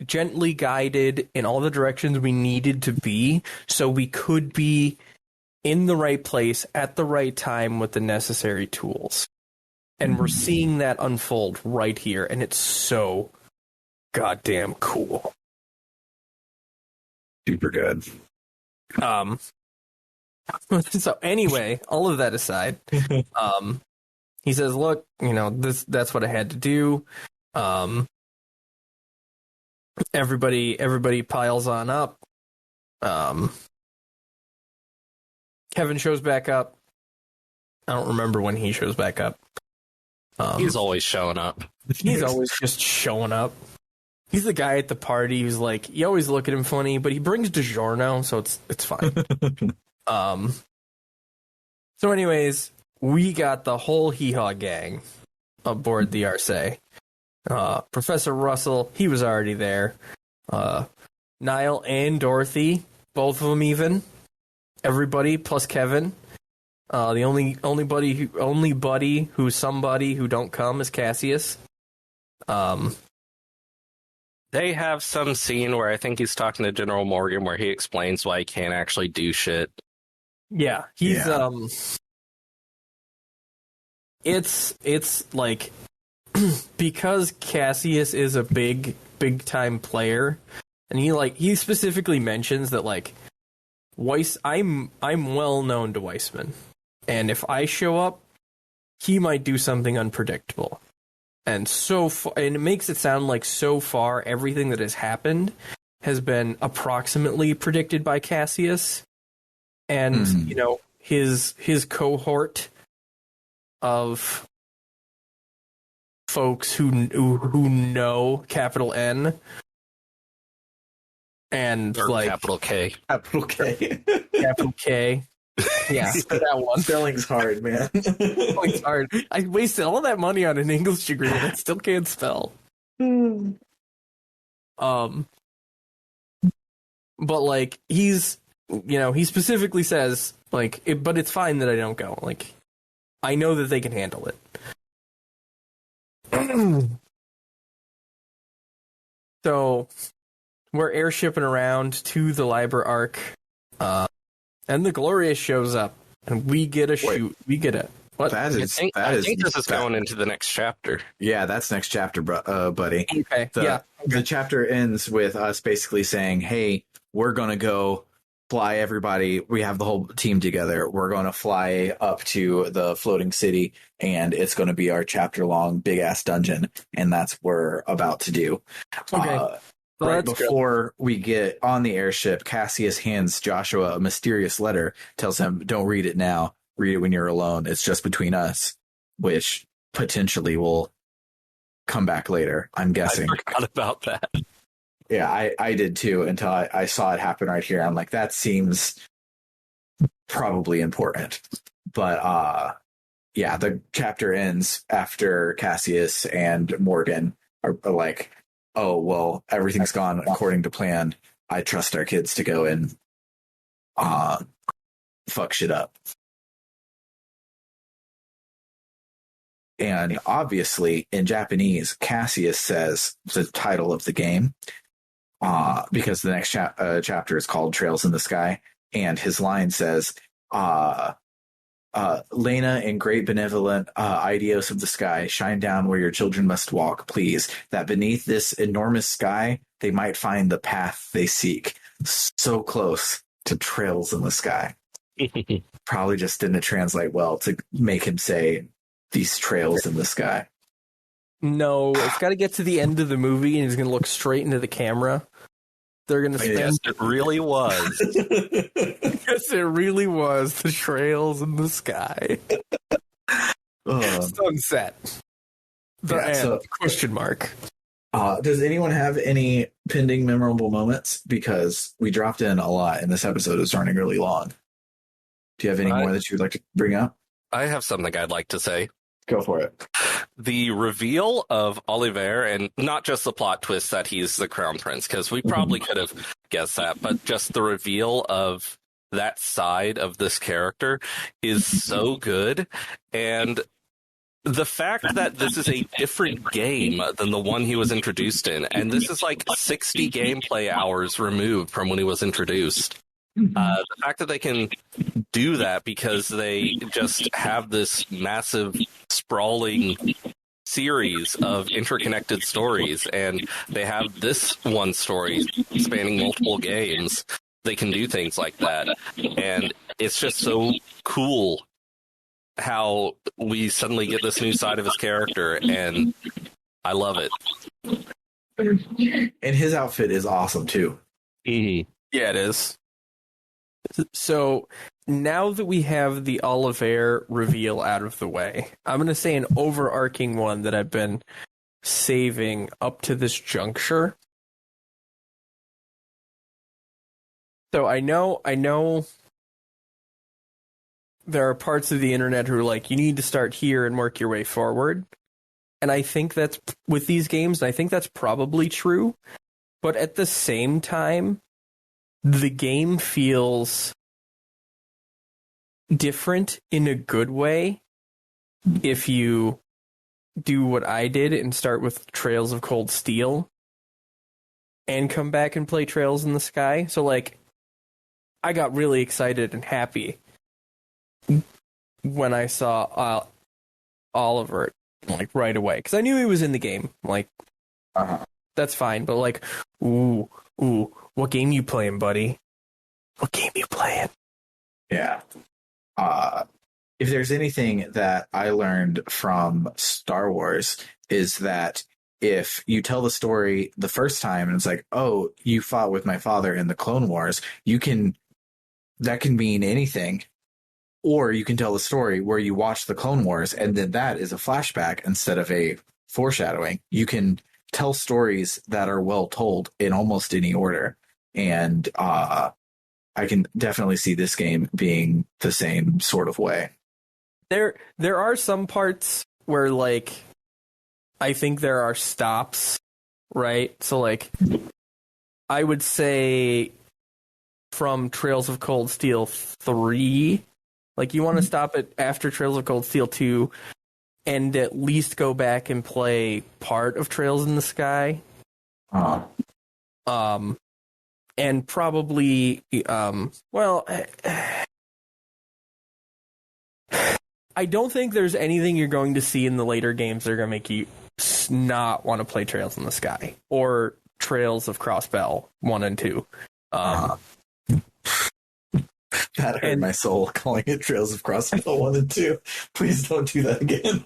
gently guided in all the directions we needed to be, so we could be in the right place at the right time with the necessary tools. And we're seeing that unfold right here, and it's so goddamn cool. Super good. So anyway, all of that aside, he says, look, that's what I had to do. Everybody piles on up. Kevin shows back up. I don't remember when he shows back up. He's always showing up. He's always just showing up. He's the guy at the party who's like, you always look at him funny, but he brings DiGiorno, so it's fine. So anyways, we got the whole hee-haw gang aboard the Arce. Professor Russell, he was already there. Niall and Dorothy, both of them even. Everybody plus Kevin. The only buddy who's somebody who don't come is Cassius. They have some scene where I think he's talking to General Morgan where he explains why he can't actually do shit. Yeah, he's it's like because Cassius is a big time player, and he specifically mentions that like Weiss, I'm well known to Weissman, and if I show up, he might do something unpredictable. And and it makes it sound like so far everything that has happened has been approximately predicted by Cassius. And his cohort of folks who know capital N and or like capital K, capital K, Yeah, that one. Spelling's hard, man. It's hard. I wasted all that money on an English degree and I still can't spell. But like he specifically says like, but it's fine that I don't go. Like, I know that they can handle it. So we're airshipping around to the Liber Arc, and the Glorious shows up, and we get a shoot. We get a what? I think this is going into the next chapter. Yeah, that's next chapter, buddy. Okay. The chapter ends with us basically saying, "Hey, we're gonna go fly everybody. We have the whole team together. We're gonna fly up to the floating city, and it's gonna be our chapter-long big-ass dungeon, and that's what we're about to do." Okay. Right before we get on the airship, Cassius hands Joshua a mysterious letter, tells him, "Don't read it now. Read it when you're alone. It's just between us," which potentially will come back later, I'm guessing. I forgot about that. Yeah, I did too until I saw it happen right here. I'm like, that seems probably important. But yeah, the chapter ends after Cassius and Morgan are like, "Oh, well, everything's gone according to plan. I trust our kids to go and fuck shit up." And obviously, in Japanese, Cassius says the title of the game, because the next chapter is called Trails in the Sky. And his line says, "Lena and great benevolent Idios of the sky, shine down where your children must walk, please, that beneath this enormous sky, they might find the path they seek." So close to Trails in the Sky. Probably just didn't translate well to make him say these trails in the sky. No, it's got to get to the end of the movie, and he's going to look straight into the camera. They're going to spend... Yes, it really was. Yes, it really was. The trails in the sky. Sunset. The end. So, question mark. Does anyone have any pending memorable moments? Because we dropped in a lot, and this episode is running really long. Do you have any more that you would like to bring up? I have something I'd like to say. Go for it. The reveal of Oliver, and not just the plot twist that he's the crown prince, because we probably could have guessed that, but just the reveal of that side of this character is so good. And the fact that this is a different game than the one he was introduced in, and this is like 60 gameplay hours removed from when he was introduced. The fact that they can do that because they just have this massive, sprawling series of interconnected stories, and they have this one story spanning multiple games. They can do things like that, and it's just so cool how we suddenly get this new side of his character, and I love it. And his outfit is awesome, too. Mm-hmm. Yeah, it is. So now that we have the Oliver reveal out of the way, I'm going to say an overarching one that I've been saving up to this juncture. So I know there are parts of the internet who are like, you need to start here and work your way forward. And I think that's with these games, and I think that's probably true. But at the same time, the game feels different in a good way if you do what I did and start with Trails of Cold Steel and come back and play Trails in the Sky. So, like, I got really excited and happy when I saw Oliver, like, right away. Because I knew he was in the game. Like, that's fine. But, like, ooh, what game you playing, buddy? What game you playing? Yeah. If there's anything that I learned from Star Wars is that if you tell the story the first time and it's like, oh, you fought with my father in the Clone Wars, that can mean anything. Or you can tell the story where you watch the Clone Wars and then that is a flashback instead of a foreshadowing. You can tell stories that are well told in almost any order. And I can definitely see this game being the same sort of way. There are some parts where, like, I think there are stops, right? So, like, I would say from Trails of Cold Steel 3, like, you want to stop it after Trails of Cold Steel 2 and at least go back and play part of Trails in the Sky. And probably, I don't think there's anything you're going to see in the later games that are going to make you not want to play Trails in the Sky or Trails of Crossbell 1 and 2. That hurt my soul, calling it Trails of Crossbell 1 and 2. Please don't do that again.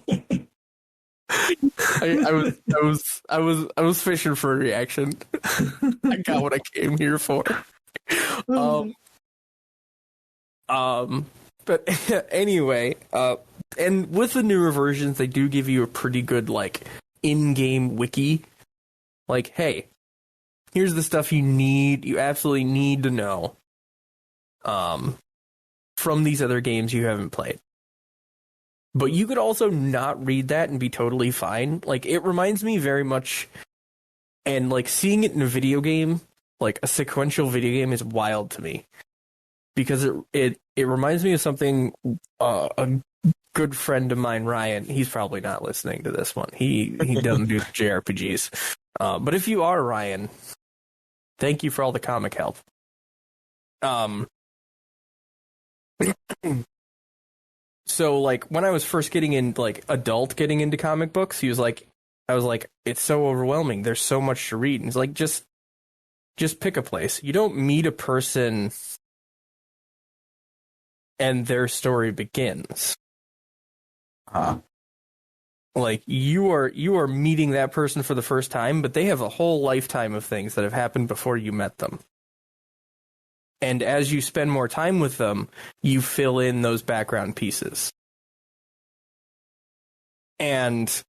I was fishing for a reaction. I got what I came here for. But anyway, and with the newer versions, they do give you a pretty good, like, in-game wiki. Like, hey, here's the stuff you absolutely need to know from these other games you haven't played. But you could also not read that and be totally fine. Like, it reminds me very much, and, like, seeing it in a video game, like, a sequential video game is wild to me. Because it reminds me of something a good friend of mine, Ryan, he's probably not listening to this one. He doesn't do JRPGs. But if you are, Ryan, thank you for all the comic help. So, like, when I was first getting into comic books, I was like, it's so overwhelming. There's so much to read. And he's like, just pick a place. You don't meet a person and their story begins. Like, you are meeting that person for the first time, but they have a whole lifetime of things that have happened before you met them. And as you spend more time with them, you fill in those background pieces. And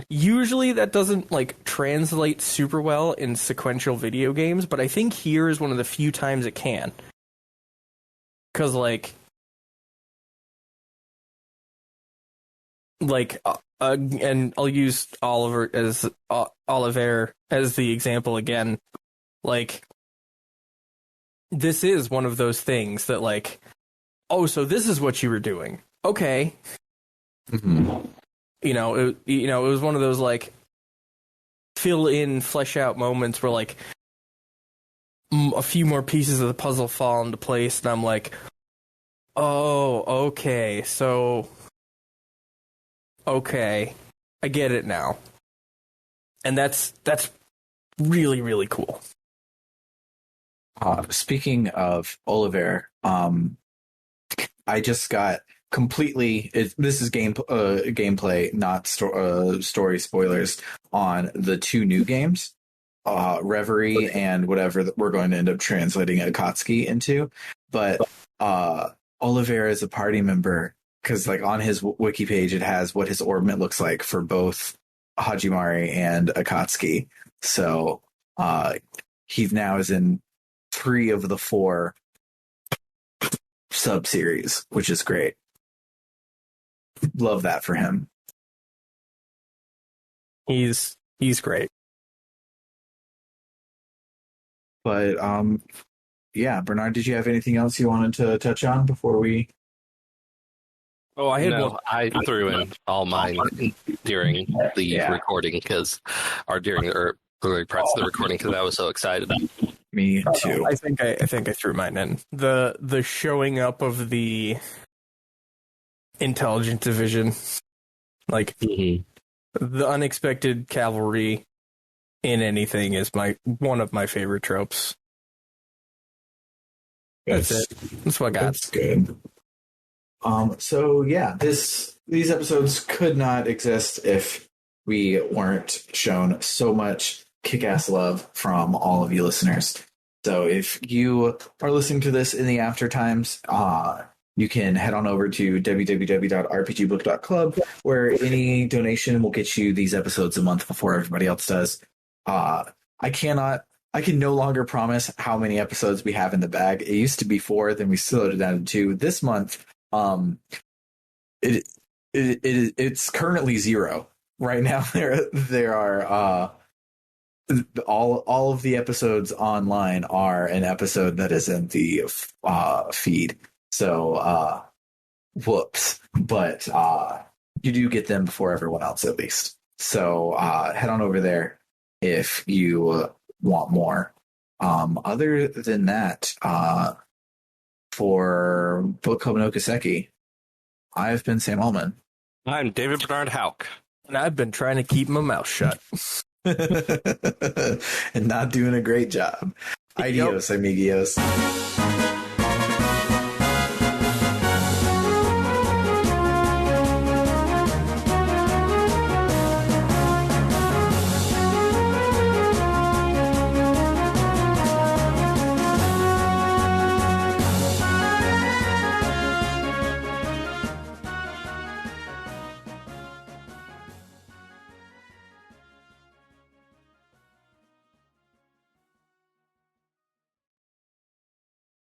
usually that doesn't, like, translate super well in sequential video games, but I think here is one of the few times it can. Because, and I'll use Oliver as the example again. Like, this is one of those things that, like, oh, so this is what you were doing. Okay. Mm-hmm. It was one of those, like, fill in, flesh out moments where, like, a few more pieces of the puzzle fall into place, and I'm like, oh, okay, so, okay, I get it now. And that's really, really cool. Speaking of Oliver, I just got completely. This is gameplay, not story spoilers on the two new games, Reverie and whatever that we're going to end up translating Akatsuki into. But Oliver is a party member because, like, on his wiki page, it has what his orbment looks like for both Hajimari and Akatsuki. So he now is in 3 of the 4 sub-series, which is great. Love that for him. He's great. But yeah, Bernard, did you have anything else you wanted to touch on before we? Oh, I had one. I threw in all mine during the recording during the early parts of the recording because I was so excited. Me too. I think I threw mine in. The showing up of the intelligent division, like the unexpected cavalry in anything is one of my favorite tropes. That's it. That's what I got. That's good. So yeah, these episodes could not exist if we weren't shown so much kick-ass love from all of you listeners. So if you are listening to this in the after times, you can head on over to www.rpgbook.club, where any donation will get you these episodes a month before everybody else does. I cannot I can no longer promise how many episodes we have in the bag. It used to be 4, then we slowed it down to 2. This month, it's currently 0. Right now, there are all of the episodes online are an episode that is in the feed. So whoops, but you do get them before everyone else at least. So head on over there if you want more. Other than that, for Bookclub no Kiseki, I've been Sam Ullman. I'm David Bernard Houck. And I've been trying to keep my mouth shut. And not doing a great job. Adios, amigos.